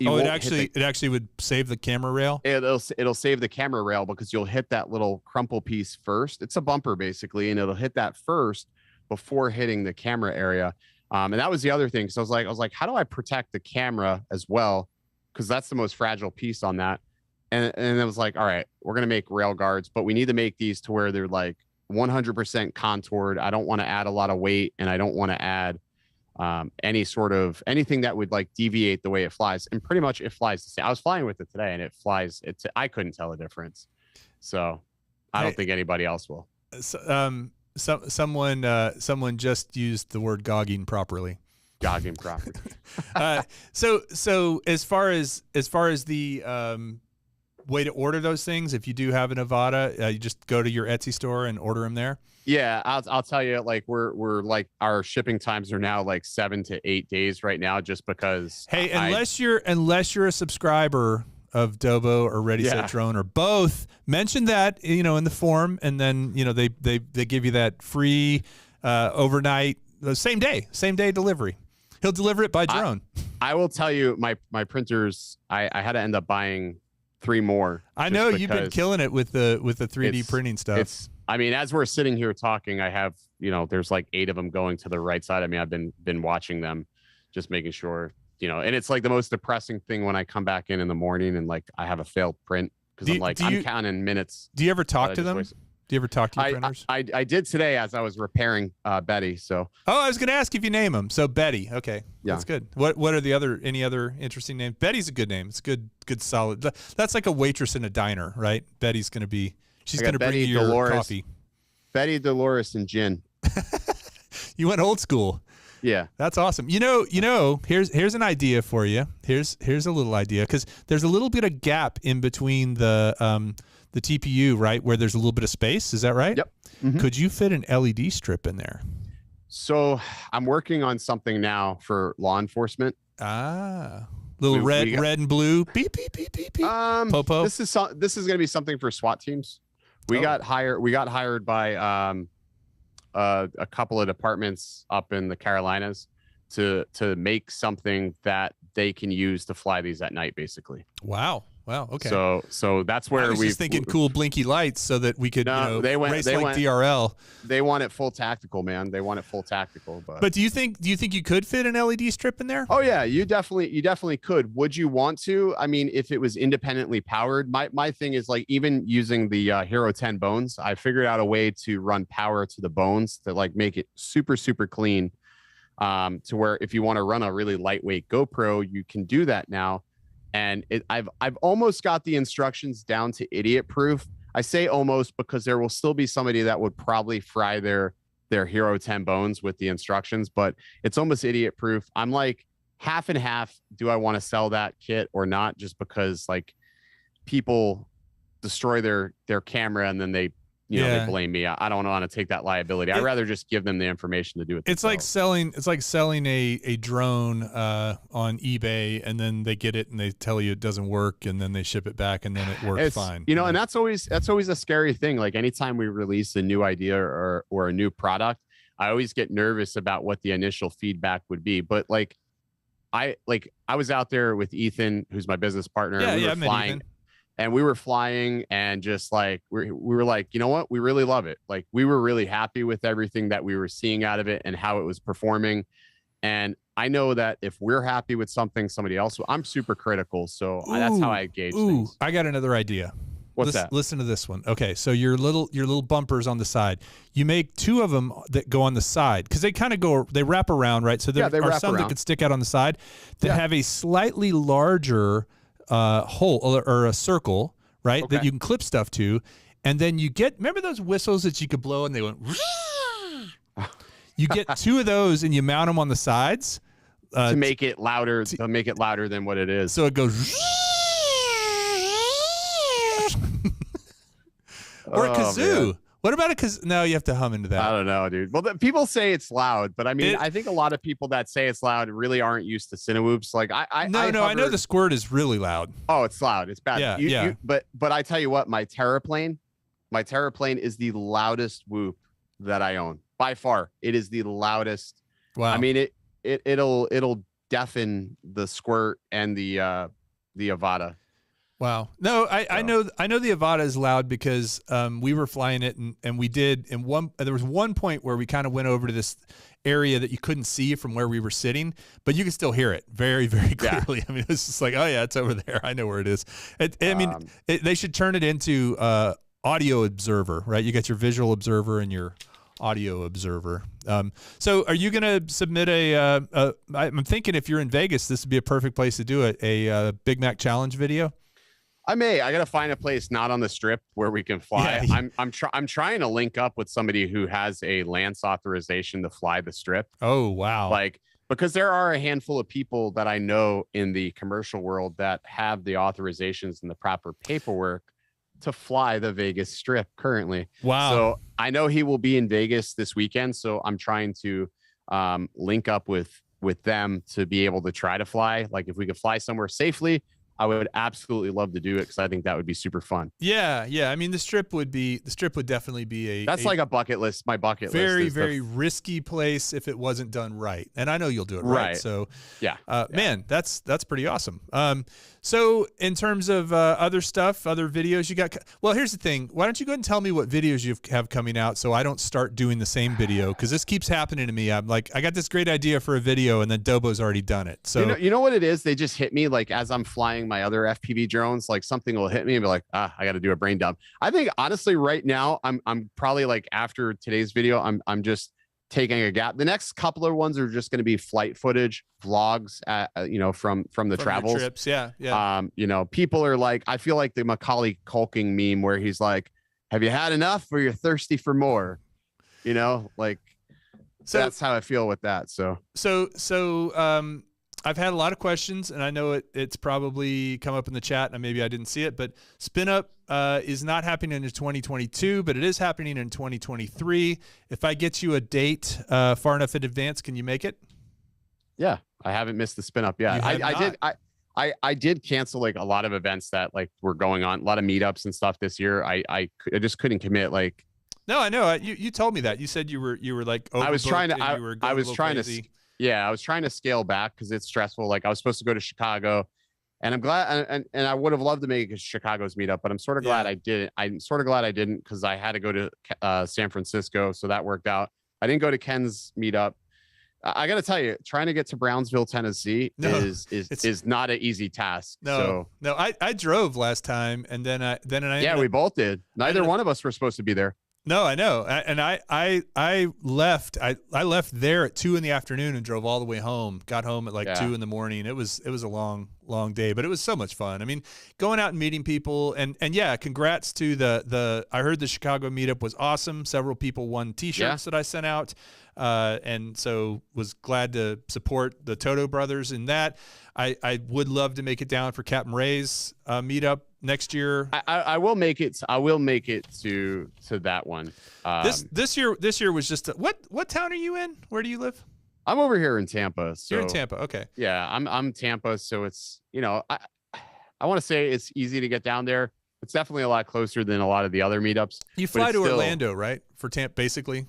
It actually would save the camera rail. It'll save the camera rail because you'll hit that little crumple piece first. It's a bumper basically, and it'll hit that first before hitting the camera area. And that was the other thing. So I was like, how do I protect the camera as well? Because that's the most fragile piece on that. And it was like, all right, we're going to make rail guards, but we need to make these to where they're like 100% contoured. I don't want to add a lot of weight, and I don't want to add anything that would like deviate the way it flies. And pretty much it flies the same. I was flying with it today, and it flies. I couldn't tell the difference. So I don't think anybody else will. Someone just used the word gogging properly. Gogging properly. So as far as the way to order those things, if you do have an Avata, you just go to your Etsy store and order them there. Yeah, I'll tell you, like we're like our shipping times are now like 7 to 8 days right now, just because. Hey, unless you're a subscriber of Dobo or Ready Set Drone or both, mention that in the form, and then they give you that free overnight, the same day delivery. He'll deliver it by drone. I will tell you, my printers, I had to end up buying 3 more. I know you've been killing it with the 3D printing stuff. As we're sitting here talking, I have there's like 8 of them going to the right side. I've been watching them, just making sure. And it's like the most depressing thing when I come back in the morning and like I have a failed print because I'm counting minutes. Do you ever talk to them? Do you ever talk to your printers? I did today as I was repairing Betty. So. Oh, I was going to ask if you name them. So Betty. Okay. Yeah. That's good. What are any other interesting names? Betty's a good name. It's good solid. That's like a waitress in a diner, right? Betty's going to be, she's going to bring you your coffee. Betty, Dolores, and Gin. You went old school. Yeah, that's awesome. Here's an idea for you. Here's a little idea, because there's a little bit of gap in between the TPU, right, where there's a little bit of space. Is that right? Yep. Mm-hmm. Could you fit an LED strip in there? So I'm working on something now for law enforcement. Little red and blue. Beep beep beep beep beep. Popo. This is going to be something for SWAT teams. We got hired by a couple of departments up in the Carolinas to make something that they can use to fly these at night, basically. Wow. Wow. Okay. So that's where I was just thinking cool blinky lights so that we could race like DRL. They want it full tactical, man. They want it full tactical. But do you think you could fit an LED strip in there? Oh yeah, you definitely could. Would you want to? I mean, if it was independently powered, my thing is like even using the Hero 10 bones, I figured out a way to run power to the bones to like make it super clean. To where if you want to run a really lightweight GoPro, you can do that now. And I've almost got the instructions down to idiot proof. I say almost because there will still be somebody that would probably fry their Hero 10 bones with the instructions, but it's almost idiot proof. I'm like half and half. Do I want to sell that kit or not? Just because like people destroy their camera and then they blame me. I don't want to take that liability. I'd rather just give them the information to do it. It's like selling a drone on eBay, and then they get it and they tell you it doesn't work, and then they ship it back and then it works fine. And that's always a scary thing. Like anytime we release a new idea or a new product, I always get nervous about what the initial feedback would be. But I was out there with Ethan, who's my business partner. Yeah, we were flying. Ethan. And we were flying and just like, we were like, you know what? We really love it. Like we were really happy with everything that we were seeing out of it and how it was performing. And I know that if we're happy with something, somebody else, I'm super critical. So that's how I gauge things. I got another idea. What's that? Listen to this one. Okay. So your little bumpers on the side, you make two of them that go on the side because they wrap around, right? So there are some that could stick out on the side that have a slightly larger hole or a circle, right? Okay. That you can clip stuff to. And then remember those whistles that you could blow and they went, you get two of those and you mount them on the sides. To make it louder, than what it is. So it goes, or a kazoo. Man. What about a kazoo? No, you have to hum into that. I don't know, dude. Well, people say it's loud, but I mean, I think a lot of people that say it's loud really aren't used to Cinewhoops. Like I know the Squirt is really loud. Oh, it's loud. It's bad. Yeah, but I tell you what, my Terraplane is the loudest whoop that I own by far. It is the loudest. Wow. I mean, it'll deafen the Squirt and the Avata. Wow. No, I know the Avata is loud because we were flying it and we did there was one point where we kind of went over to this area that you couldn't see from where we were sitting, but you could still hear it very, very clearly. Yeah. I mean, it's just like, oh yeah, it's over there. I know where it is. They should turn it into audio observer, right? You got your visual observer and your audio observer. So are you going to submit I'm thinking if you're in Vegas, this would be a perfect place to do it. A Big Mac challenge video. I got to find a place not on the Strip where we can fly. Yeah. I'm trying to link up with somebody who has a Lance authorization to fly the Strip. Oh, wow. Because there are a handful of people that I know in the commercial world that have the authorizations and the proper paperwork to fly the Vegas Strip currently. Wow. So I know he will be in Vegas this weekend. So I'm trying to link up with them to be able to try to fly. Like if we could fly somewhere safely, I would absolutely love to do it because I think that would be super fun. Yeah. I mean, the Strip would definitely be like a bucket list. My bucket very, list. Very risky place if it wasn't done right. And I know you'll do it right. So yeah. Man, that's pretty awesome. So in terms of other stuff, other videos you got, well, here's the thing. Why don't you go ahead and tell me what videos you have coming out so I don't start doing the same video? Because this keeps happening to me. I'm like, I got this great idea for a video and then Dobo's already done it. So you know what it is? They just hit me like as I'm flying my other FPV drones, like something will hit me and be like, I got to do a brain dump. I think honestly right now I'm probably like after today's video, I'm just taking a gap. The next couple of ones are just going to be flight footage, vlogs, from the travels. Trips. Yeah. People are like, I feel like the Macaulay Culkin meme where he's like, have you had enough or you're thirsty for more? So that's how I feel with that. So I've had a lot of questions, and I know it's probably come up in the chat, and maybe I didn't see it, but Spin Up is not happening in 2022, but it is happening in 2023. If I get you a date far enough in advance, can you make it? Yeah, I haven't missed the Spin Up yet. I did cancel like a lot of events that like were going on, a lot of meetups and stuff this year. I just couldn't commit. Like, no, I know you told me that. You said you were like overbooked. I was trying to crazy. Yeah, I was trying to scale back because it's stressful. Like I was supposed to go to Chicago And I'm glad, and I would have loved to make Chicago's meetup, but I'm sort of glad I didn't. I'm sort of glad I didn't because I had to go to San Francisco, so that worked out. I didn't go to Ken's meetup. I got to tell you, trying to get to Brownsville, Tennessee is not an easy task. No, I drove last time, and then we both did. Neither one of us were supposed to be there. No, I know. And I left. I left there at 2 p.m. and drove all the way home. Got home at 2 a.m. It was a long day, but it was so much fun. I mean, going out and meeting people and yeah, congrats to the I heard the Chicago meetup was awesome. Several people won t-shirts that I sent out. And so was glad to support the Toto brothers in that. I would love to make it down for Captain Ray's meetup next year. I will make it. I will make it to that one. This year was just what town are you in? Where do you live? I'm over here in Tampa. So, you're in Tampa, okay. Yeah, I'm Tampa, so it's I want to say it's easy to get down there. It's definitely a lot closer than a lot of the other meetups. You fly to Orlando, right? For Tampa, basically.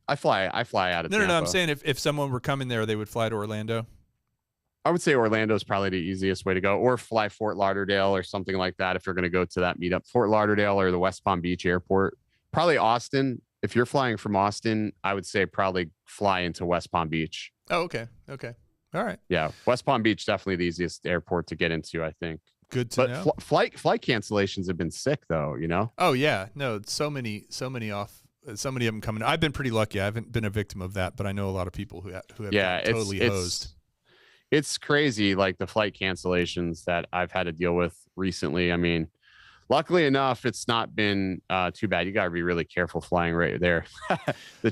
I fly out of Tampa. No. I'm saying if someone were coming there, they would fly to Orlando. I would say Orlando is probably the easiest way to go, or fly Fort Lauderdale or something like that if you're going to go to that meetup. Fort Lauderdale or the West Palm Beach Airport. Probably Austin. If you're flying from Austin, I would say probably fly into West Palm Beach. Oh, okay. All right. Yeah, West Palm Beach definitely the easiest airport to get into, I think. Good to know. Flight cancellations have been sick, though. Oh yeah, no, so many off. So many of them coming. I've been pretty lucky. I haven't been a victim of that, but I know a lot of people who have been totally hosed. It's crazy, like the flight cancellations that I've had to deal with recently. I mean, luckily enough, it's not been too bad. You got to be really careful flying right there. The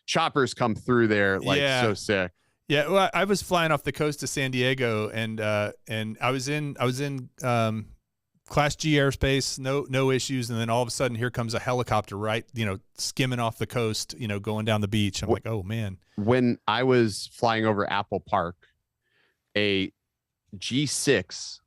choppers come through there so sick. Yeah, well, I was flying off the coast of San Diego, and I was in Class G airspace, no issues, and then all of a sudden here comes a helicopter skimming off the coast, going down the beach. I'm like, oh man. When I was flying over Apple Park, a G6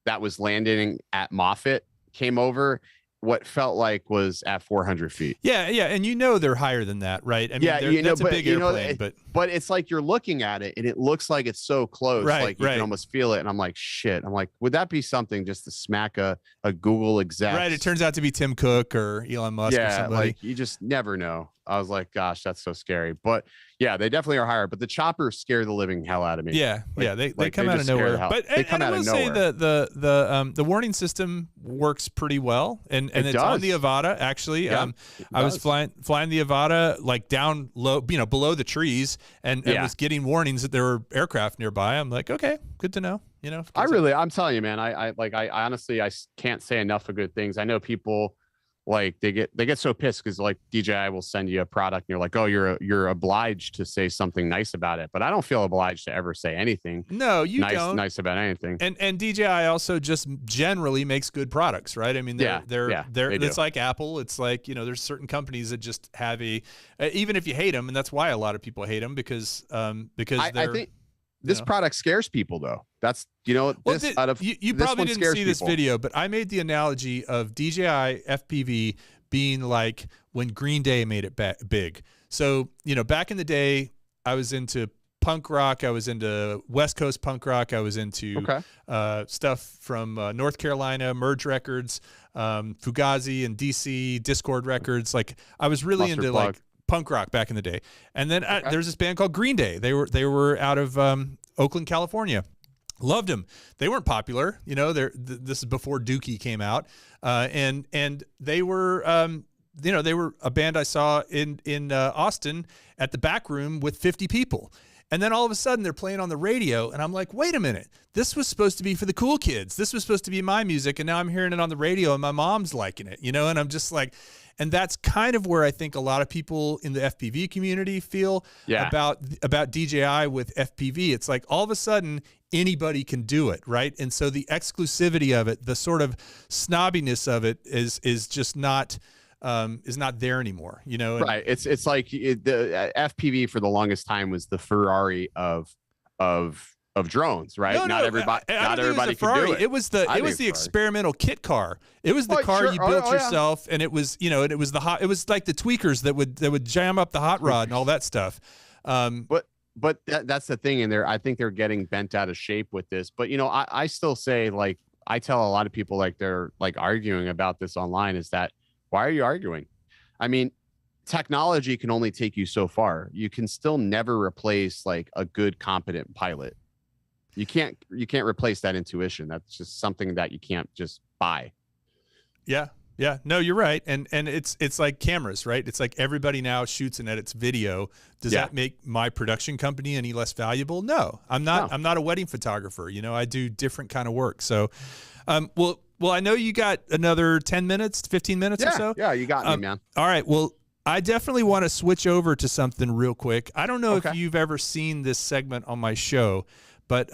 that was landing at Moffett came over. What felt like was at 400 feet. Yeah, and they're higher than that, right? I mean, that's a big airplane, but it's like you're looking at it and it looks like it's so close, like you can almost feel it. And I'm like, shit. I'm like, would that be something just to smack a Google exec? Right. It turns out to be Tim Cook or Elon Musk or somebody. Like you just never know. I was like, gosh, that's so scary. But yeah, they definitely are higher. But the choppers scare the living hell out of me. Yeah, they come out of nowhere. But they come out of nowhere. Say the warning system works pretty well, and it's on the Avata actually. Yeah, I was flying the Avata like down low, below the trees, and was getting warnings that there were aircraft nearby. I'm like, okay, good to know. I'm telling you, man. I honestly I can't say enough of good things. I know people. Like they get so pissed because like DJI will send you a product and you're like, oh, you're obliged to say something nice about it, but I don't feel obliged to ever say anything. No, you don't. Nice about anything. And DJI also just generally makes good products, right? I mean, they're it's like Apple. It's like there's certain companies that just have even if you hate them, and that's why a lot of people hate them because I think this product scares people though. That's you probably didn't see this video, but I made the analogy of DJI FPV being like when Green Day made it big. So back in the day, I was into punk rock. I was into West Coast punk rock. I was into stuff from North Carolina, Merge Records, Fugazi and DC, Discord Records. Like I was really into like punk rock back in the day. And then there's this band called Green Day. They were out of Oakland, California. Loved them. They weren't popular, this is before Dookie came out, and they were, they were a band I saw in Austin at the back room with 50 people, and then all of a sudden they're playing on the radio, and I'm like, wait a minute, this was supposed to be for the cool kids. This was supposed to be my music, and now I'm hearing it on the radio, and my mom's liking it, and I'm just like. And that's kind of where I think a lot of people in the FPV community feel about DJI with FPV. It's like all of a sudden anybody can do it, right? And so the exclusivity of it, the sort of snobbiness of it is just not there anymore, Right. It's like the FPV for the longest time was the Ferrari of drones, right? Not everybody could do it. It was the experimental kit car. It was the car you built yourself, and it was it was like the tweakers that would jam up the hot rod and all that stuff. But but that's the thing in there. I think they're getting bent out of shape with this. But I still say, like, I tell a lot of people, like, they're like arguing about this online, is that, why are you arguing? I mean, technology can only take you so far. You can still never replace like a good, competent pilot. You can't replace that intuition. That's just something that you can't just buy. Yeah. Yeah, no, you're right. And it's like cameras, right? It's like everybody now shoots and edits video. Does that make my production company any less valuable? No, I'm not. No. I'm not a wedding photographer. I do different kind of work. So, well, I know you got another 10 minutes, 15 minutes or so. Yeah, you got me, man. All right. Well, I definitely want to switch over to something real quick. I don't know if you've ever seen this segment on my show, but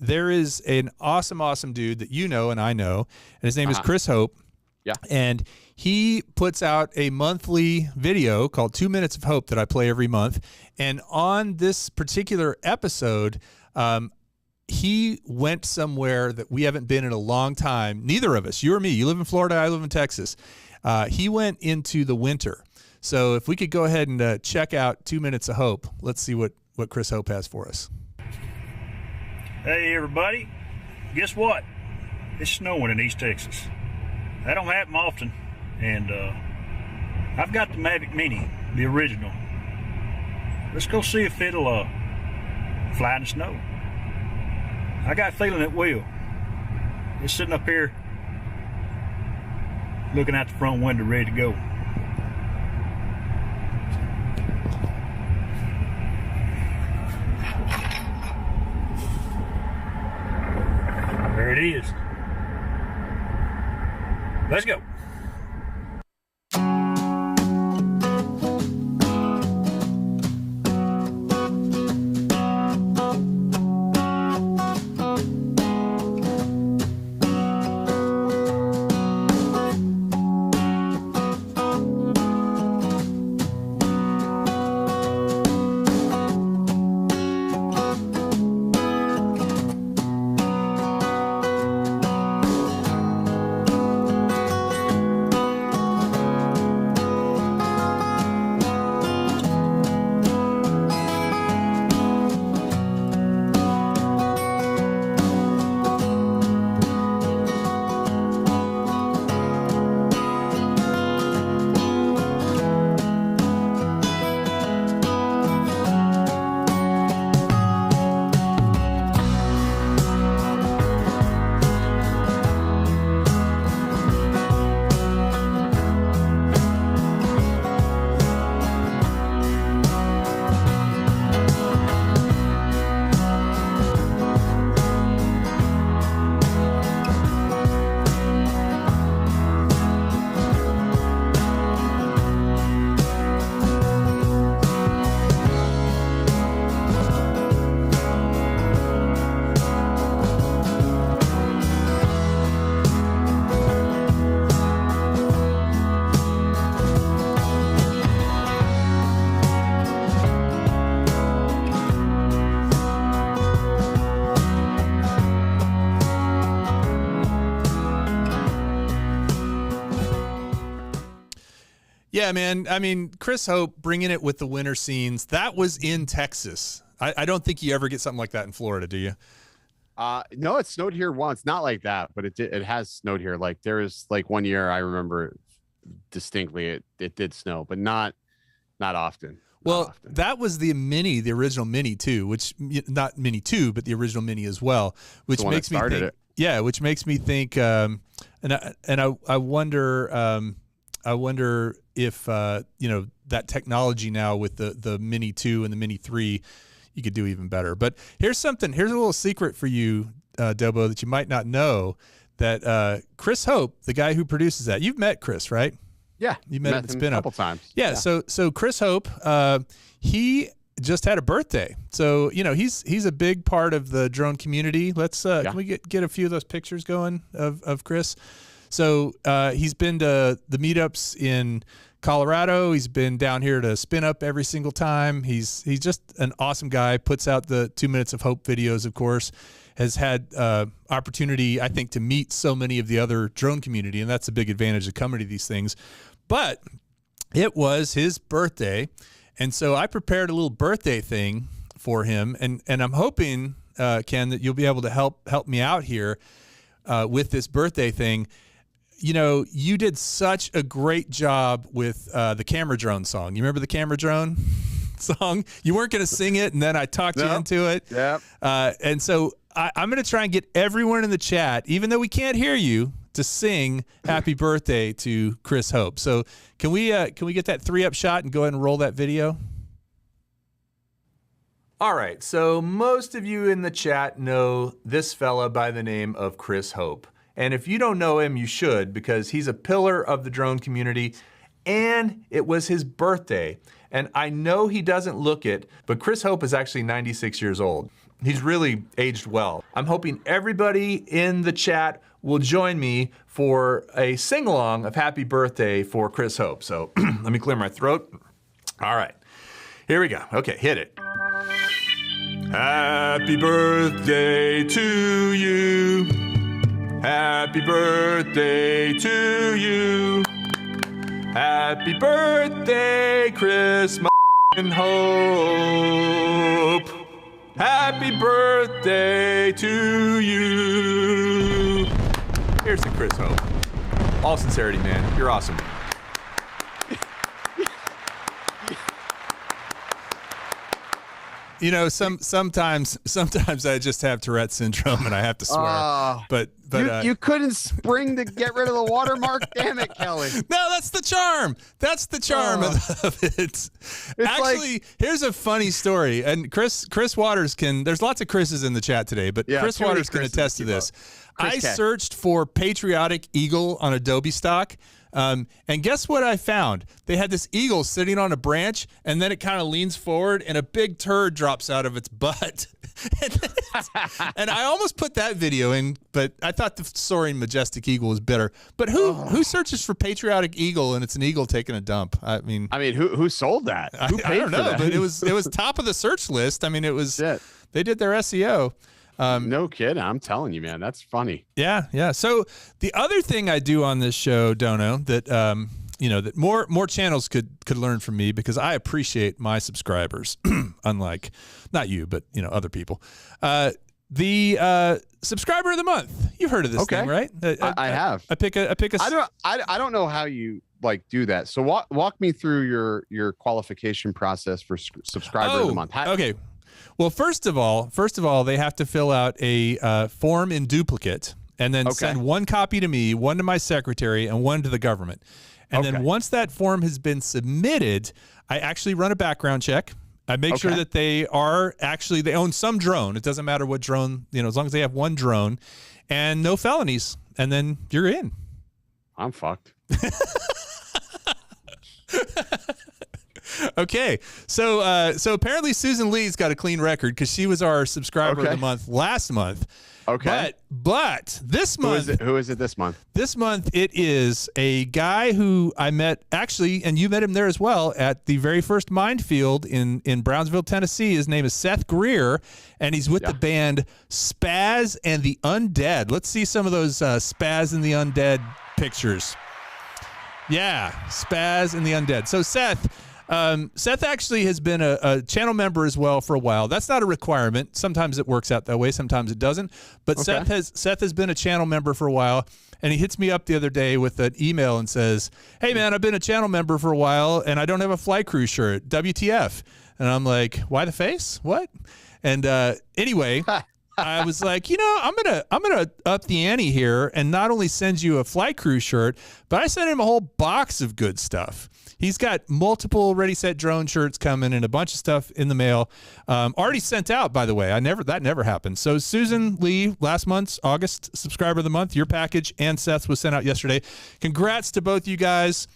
there is an awesome dude that and I know, and his name is Chris Hope. Yeah. And he puts out a monthly video called 2 Minutes of Hope that I play every month. And on this particular episode, he went somewhere that we haven't been in a long time. Neither of us, you or me. You live in Florida, I live in Texas. He went into the winter. So if we could go ahead and check out 2 Minutes of Hope, let's see what Chris Hope has for us. Hey, everybody. Guess what? It's snowing in East Texas. That don't happen often, and I've got the Mavic Mini, the original. Let's go see if it'll fly in the snow. I got a feeling it will. It's sitting up here looking out the front window ready to go. There it is. Let's go. Yeah, man. I mean, Chris Hope bringing it with the winter scenes. That was in Texas. I don't think you ever get something like that in Florida, do you? No, it snowed here once. Not like that, but it has snowed here. Like there was like one year I remember distinctly it did snow, but not often. Well, that was the Mini, the original Mini too, which not Mini 2, but the original Mini as well, which makes me think. It. Yeah, which makes me think. I wonder if that technology now with the Mini 2 and the Mini 3, you could do even better. But here's a little secret for you, Dobo, that you might not know. That Chris Hope, the guy who produces that, you've met Chris, right? Yeah, you met him at Spin a Up couple times. Yeah. So Chris Hope, he just had a birthday. So he's a big part of the drone community. Let's can we get a few of those pictures going of Chris? So he's been to the meetups in Colorado. He's been down here to Spin Up every single time. He's just an awesome guy. Puts out the 2 Minutes of Hope videos, of course. Has had opportunity, I think, to meet so many of the other drone community, and that's a big advantage of coming to these things. But it was his birthday, and so I prepared a little birthday thing for him, and I'm hoping, Ken, that you'll be able to help me out here with this birthday thing. You know, you did such a great job with the camera drone song. You remember the camera drone song? You weren't going to sing it, and then I talked you into it. Yeah. And so I'm going to try and get everyone in the chat, even though we can't hear you, to sing happy birthday to Chris Hope. So can we get that 3-up shot and go ahead and roll that video? All right. So most of you in the chat know this fella by the name of Chris Hope. And if you don't know him, you should, because he's a pillar of the drone community, and it was his birthday. And I know he doesn't look it, but Chris Hope is actually 96 years old. He's really aged well. I'm hoping everybody in the chat will join me for a sing-along of happy birthday for Chris Hope. So let me clear my throat. All right, here we go. Okay, hit it. Happy birthday to you. Happy birthday to you. Happy birthday, Chris Hope. Happy birthday to you. Here's to Chris Hope. All sincerity, man. You're awesome. You know, sometimes I just have Tourette syndrome and I have to swear. But you couldn't spring to get rid of the watermark. Damn it, Kelly. No, that's the charm. That's the charm of it. It's actually, like, here's a funny story. And Chris Waters can. There's lots of Chris's in the chat today, but Chris Waters can attest to this. I searched for patriotic eagle on Adobe stock. And guess what I found? They had this eagle sitting on a branch, and then it kind of leans forward, and a big turd drops out of its butt. And I almost put that video in, but I thought the soaring majestic eagle was better. But who searches for patriotic eagle and it's an eagle taking a dump? I mean, who sold that? Who paid I don't know, for that? but it was top of the search list. I mean, it was. They did their SEO. No kidding. I'm telling you, man, that's funny. Yeah. So the other thing I do on this show, Dono, that that more channels could learn from me, because I appreciate my subscribers, unlike not you, but other people. The subscriber of the month. You've heard of this thing, right? I have. I pick a. I don't know how you do that. So walk me through your qualification process for subscriber of the month. Okay. Well, first of all, they have to fill out a form in duplicate, and then send one copy to me, one to my secretary, and one to the government. And then once that form has been submitted, I actually run a background check. I make sure that they own some drone. It doesn't matter what drone, as long as they have one drone, and no felonies, and then you're in. I'm fucked. Okay, so apparently Susan Lee's got a clean record, because she was our subscriber of the month last month. Okay, but this month, who is it this month? This month it is a guy who I met, actually, and you met him there as well, at the very first Minefield in Brownsville, Tennessee. His name is Seth Greer, and he's with the band Spaz and the Undead. Let's see some of those Spaz and the Undead pictures. Yeah, Spaz and the Undead. So Seth actually has been a channel member as well for a while. That's not a requirement. Sometimes it works out that way. Sometimes it doesn't. But Seth has been a channel member for a while, and he hits me up the other day with an email and says, "Hey man, I've been a channel member for a while, and I don't have a Fly Crew shirt. WTF?" And I'm like, "Why the face? What?" And anyway. I was like, I'm gonna up the ante here and not only send you a Fly Crew shirt, but I sent him a whole box of good stuff. He's got multiple Ready Set Drone shirts coming and a bunch of stuff in the mail. Already sent out, by the way. That never happened. So Susan Lee, last month's August subscriber of the month, your package and Seth's was sent out yesterday. Congrats to both you guys.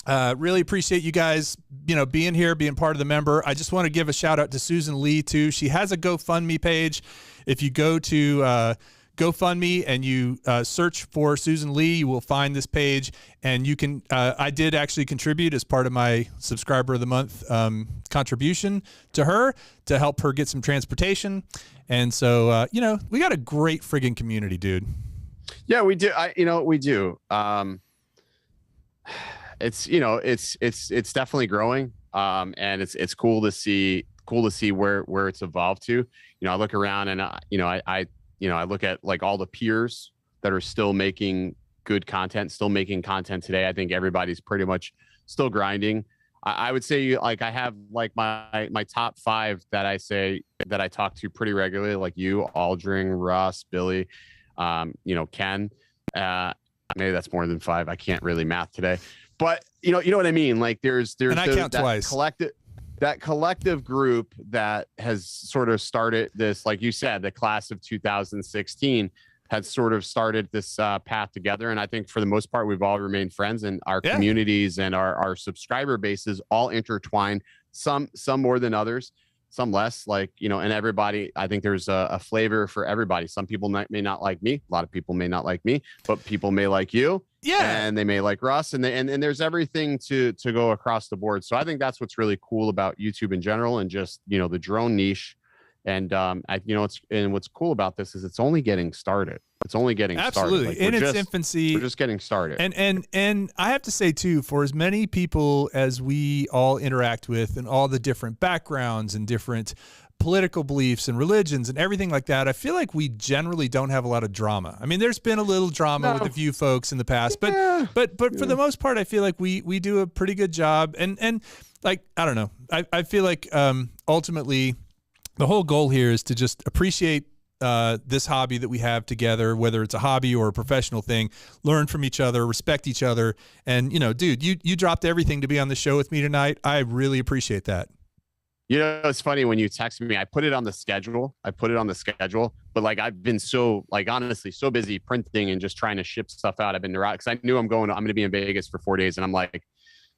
Really appreciate you guys, being here, being part of the member. I just want to give a shout out to Susan Lee too. She has a GoFundMe page. If you go to GoFundMe and you search for Susan Lee, you will find this page, and you can. I did actually contribute as part of my subscriber of the month contribution to her to help her get some transportation, and so we got a great friggin' community, dude. Yeah, we do. We do. It's definitely growing, and it's cool to see cool to see where it's evolved to. I look around and I look at like all the peers that are still making good content, still making content today. I think everybody's pretty much still grinding. I would say like I have like my top 5 that I say that I talk to pretty regularly, like you, Aldring, Russ, Billy, Ken. Maybe that's more than 5. I can't really math today, but you know what I mean. Like there's and I count twice. Collective group that has sort of started this, like you said, the class of 2016 had sort of started this path together. And I think for the most part, we've all remained friends, and our communities and our subscriber bases all intertwined, some more than others, some less, like, and everybody, I think there's a flavor for everybody. Some people may not like me. A lot of people may not like me, but people may like you. Yeah. And they may like Russ, and there's everything to go across the board. So I think that's what's really cool about YouTube in general, and just, the drone niche. And what's cool about this is it's only getting started. It's only getting absolutely started. Like in its infancy. We're just getting started. And I have to say too, for as many people as we all interact with, and all the different backgrounds and different political beliefs and religions and everything like that, I feel like we generally don't have a lot of drama. I mean, there's been a little drama with a few folks in the past, but for the most part, I feel like we do a pretty good job. And like, I don't know, I feel like ultimately the whole goal here is to just appreciate this hobby that we have together, whether it's a hobby or a professional thing, learn from each other, respect each other. And, dude, you dropped everything to be on the show with me tonight. I really appreciate that. It's funny when you text me, I put it on the schedule, but like, I've been so, like, honestly, so busy printing and just trying to ship stuff out. I've been around because I knew I'm going to be in Vegas for 4 days. And I'm like,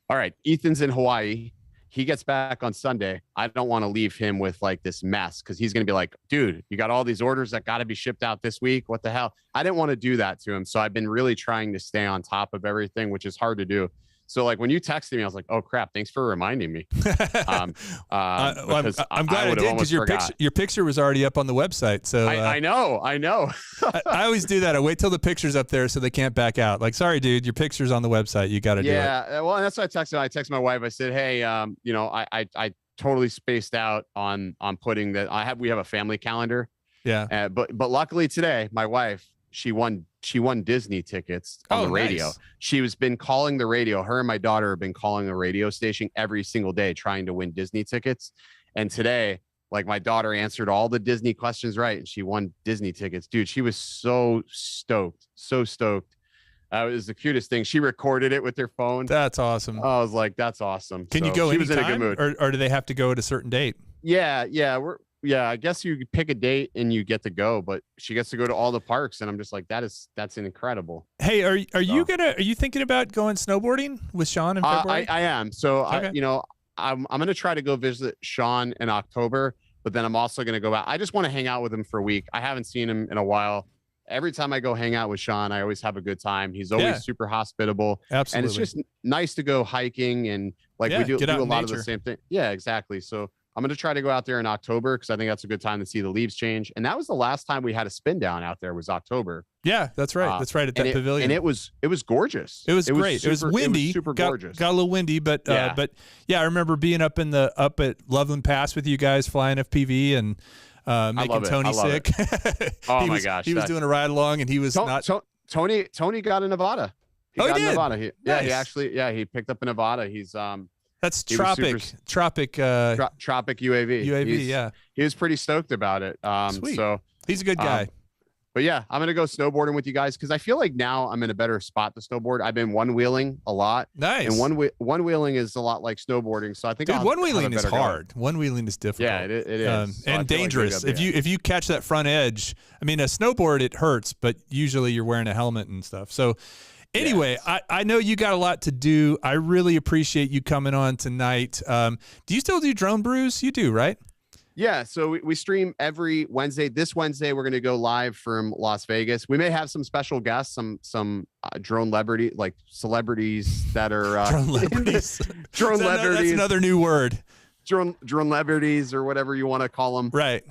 all right, Ethan's in Hawaii. He gets back on Sunday. I don't want to leave him with like this mess, because he's going to be like, dude, you got all these orders that got to be shipped out this week. What the hell? I didn't want to do that to him. So I've been really trying to stay on top of everything, which is hard to do. So like when you texted me, I was like, oh crap, thanks for reminding me. I'm glad I did, because your picture was already up on the website. So I know. I always do that. I wait till the picture's up there so they can't back out. Like, sorry, dude, your picture's on the website. You got to do it. Yeah. Well, and that's what I texted my wife. I said, hey, I totally spaced out on putting that. We have a family calendar. Yeah. But luckily today, my wife, she won Disney tickets on the radio. Nice. She's been calling the radio. Her and my daughter have been calling the radio station every single day trying to win Disney tickets. And today, like, my daughter answered all the Disney questions right, and she won Disney tickets. Dude, she was so stoked. It was the cutest thing. She recorded it with her phone. That's awesome. I was like, that's awesome. Can you go anytime? She was in a good mood. Or do they have to go at a certain date? Yeah. I guess you pick a date and you get to go, but she gets to go to all the parks, and I'm just like, that's incredible. Hey, are you thinking about going snowboarding with Sean in February? I am. So okay. I'm gonna try to go visit Sean in October, but then I'm also gonna go out. I just want to hang out with him for a week. I haven't seen him in a while. Every time I go hang out with Sean, I always have a good time. He's always super hospitable. Absolutely. And it's just nice to go hiking, and like we do a lot of the same thing. Yeah, exactly. So I'm going to try to go out there in October, because I think that's a good time to see the leaves change. And that was the last time we had a spin down out there, was October. Yeah, that's right. That's right, at that pavilion. And it was gorgeous. It was great. It was windy. It was super gorgeous. Got a little windy, but yeah, I remember being up at Loveland Pass with you guys, flying FPV and making Tony sick. Oh my gosh. He was doing a ride along, and he was Tony got a Nevada. He got a did? Nevada. Nice. He picked up a Nevada. He's That's tropic UAV. Yeah. He was pretty stoked about it. Sweet. So he's a good guy. But yeah, I'm gonna go snowboarding with you guys, because I feel like now I'm in a better spot to snowboard. I've been one wheeling a lot. Nice. And one wheeling is a lot like snowboarding. So I think one wheeling is hard. One wheeling is difficult. Yeah, it is. And dangerous. Like if you catch that front edge, I mean, a snowboard, it hurts, but usually you're wearing a helmet and stuff. So anyway, yes. I know you got a lot to do. I really appreciate you coming on tonight. Do you still do Drone Brews? You do, right? Yeah, so we stream every Wednesday. This Wednesday, we're going to go live from Las Vegas. We may have some special guests, some drone celebrities that are drone celebrities. Drone celebrities. That's another new word. Drone celebrities, or whatever you want to call them. Right.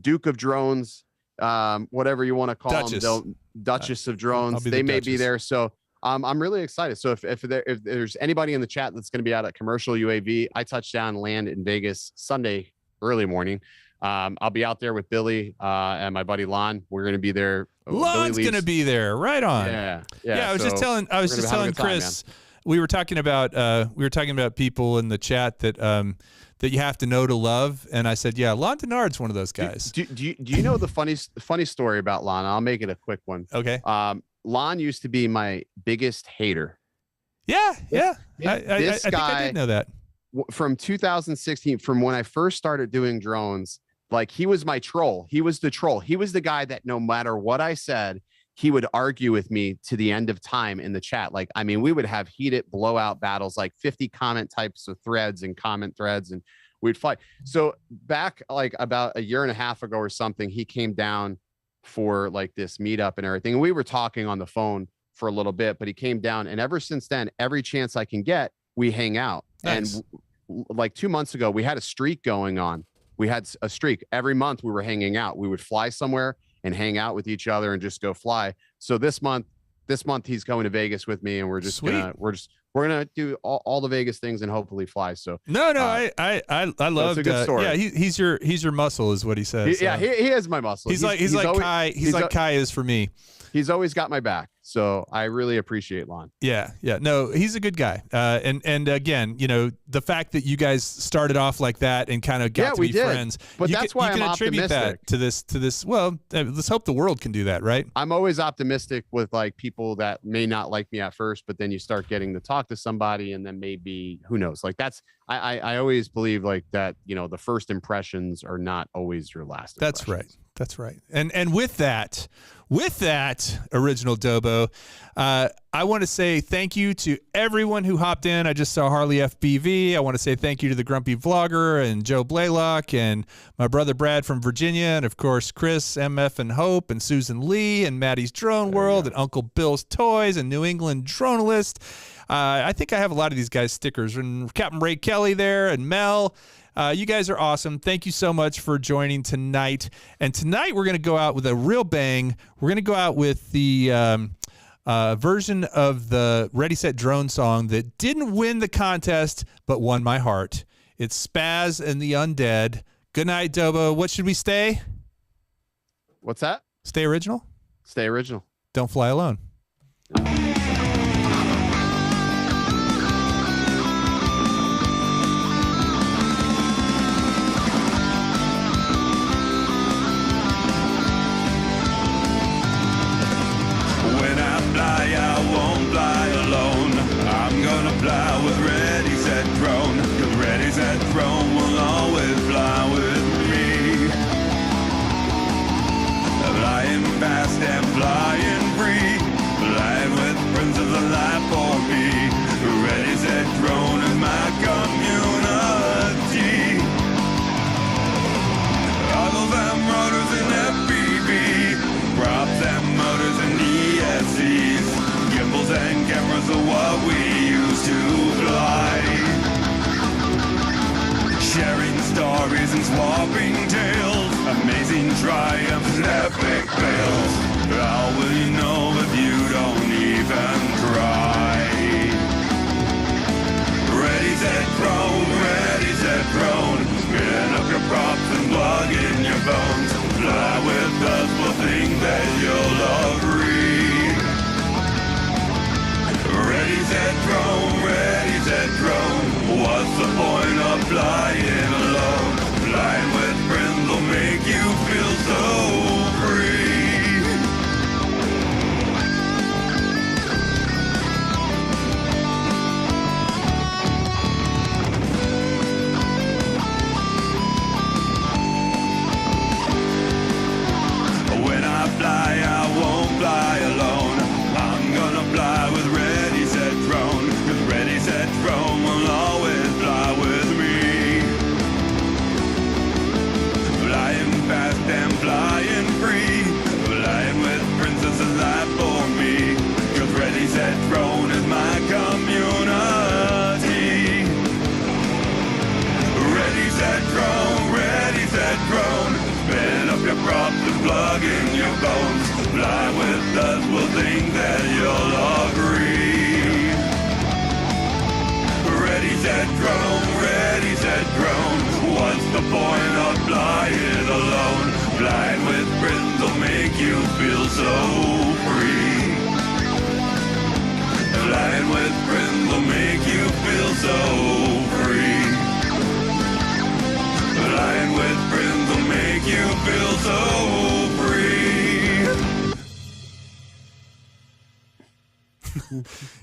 Duke of Drones, whatever you want to call them. Duchess of Drones. They may be there. So I'm really excited. So if there's anybody in the chat that's going to be out at commercial UAV, I touch down and land in Vegas Sunday early morning. I'll be out there with Billy and my buddy Lon. We're going to be there. Lon's going to be there. Right on. Yeah. I was just telling Chris, we were talking about people in the chat that you have to know to love, and I said, yeah, Lon Denard's one of those guys. Do you know the funny story about Lon? I'll make it a quick one. Okay. Lon used to be my biggest hater. Yeah. This I think guy, I did know that. From 2016, from when I first started doing drones, like he was my troll. He was the troll. He was the guy that no matter what I said, he would argue with me to the end of time in the chat. Like, I mean, we would have heated blowout battles, like 50 comment types of threads and comment threads, and we'd fight. So back like about a year and a half ago or something, he came down for like this meetup and everything. And we were talking on the phone for a little bit, but he came down. And ever since then, every chance I can get, we hang out. Nice. And like 2 months ago, we had a streak going on. We had a streak every month. We were hanging out. We would fly somewhere and hang out with each other and just go fly. So this month he's going to Vegas with me, and we're gonna do all the Vegas things and hopefully fly. So I love a good story. Yeah, he's your muscle is what he says. He is my muscle. He's like Kai is for me. He's always got my back. So I really appreciate Lon. Yeah. No, he's a good guy. And again, you know, the fact that you guys started off like that and kind of got to be friends. But that's why I'm attribute optimistic that to this. Well, let's hope the world can do that, right? I'm always optimistic with like people that may not like me at first, but then you start getting to talk to somebody, and then maybe who knows? Like I always believe like that. You know, the first impressions are not always your last. That's right. That's right. And with that, original Dobo, I want to say thank you to everyone who hopped in. I just saw Harley FBV. I want to say thank you to the Grumpy Vlogger and Joe Blaylock and my brother Brad from Virginia, and of course Chris, MF and Hope, and Susan Lee, and Maddie's Drone World, and Uncle Bill's Toys, and New England Dronalist. I think I have a lot of these guys' stickers, and Captain Ray Kelly there, and Mel. You guys are awesome. Thank you so much for joining tonight. And tonight we're going to go out with a real bang. We're going to go out with the version of the Ready, Set, Drone song that didn't win the contest, but won my heart. It's Spaz and the Undead. Good night, Dobo. What should we stay? What's that? Stay original? Stay original. Don't fly alone. Fly with Ready, Set, Drone. 'Cause Ready, Set, Drone will always fly with me. Flying fast and flying free. Flying with Princess of Life for me. Ready, Set, Drone is my community. Goggles and rotors and FPV. Props and motors and ESCs. Gimbals and cameras are what we used to fly. Sharing stories and swapping tales. Amazing triumphs and epic fails. How will you know if you don't even try? Ready, set, drone. Ready, set, drone. Spin up your props and plug in your bones. Fly with us, we'll think that you'll agree. Ready, set, drone, ready, set, drone. What's the point of flying alone? Flying with friends will make you feel so free. When I fly, I won't fly alone. I'm gonna fly with Ready, Set, Drone. 'Cause Ready, Set, Drone will always fly with me. Flying fast and flying free. Flying with Princess of Life for me. 'Cause Ready, Set, Drone is my community. Ready, Set, Drone. Ready, Set, Drone. Spin up your props and plug in your bones. Fly with us, we'll think that you'll agree. set, drone. Ready, set, drone. What's the point of flying alone? Flying with friends will make you feel so free. Flying with friends will make you feel so free. Flying with friends will make you feel so free.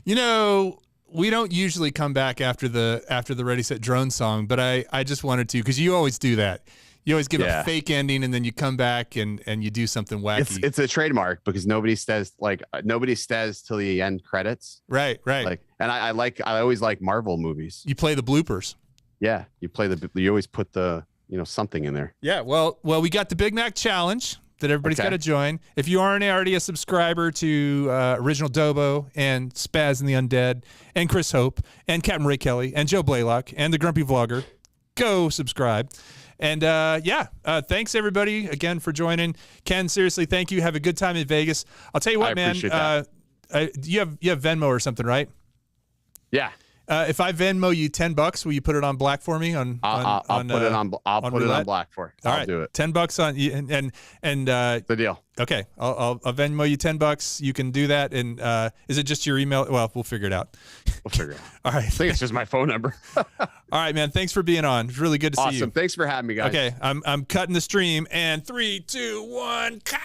You know, we don't usually come back after the Ready Set Drone song, but I just wanted to, because you always do that. You always give a fake ending and then you come back and you do something wacky. It's a trademark because nobody says till the end credits. Right. Like, and I always like Marvel movies. You play the bloopers. Yeah, you always put the something in there. Yeah, well, we got the Big Mac Challenge that everybody's got to join. If you aren't already a subscriber to Original Dobo and Spaz and the Undead and Chris Hope and Captain Ray Kelly and Joe Blaylock and the Grumpy Vlogger, go subscribe. And thanks everybody again for joining. Ken, seriously, thank you. Have a good time in Vegas. I'll tell you what, man. You have Venmo or something, right? Yeah. If I Venmo you $10, will you put it on black for me? I'll put it on black for you. I'll do it. $10 on and the deal. Okay, I'll Venmo you $10. You can do that. And is it just your email? Well, we'll figure it out. We'll figure it out. All right. I think it's just my phone number. All right, man. Thanks for being on. It's really good to see you. Awesome. Thanks for having me, guys. Okay, I'm cutting the stream. And 3, 2, 1, cut.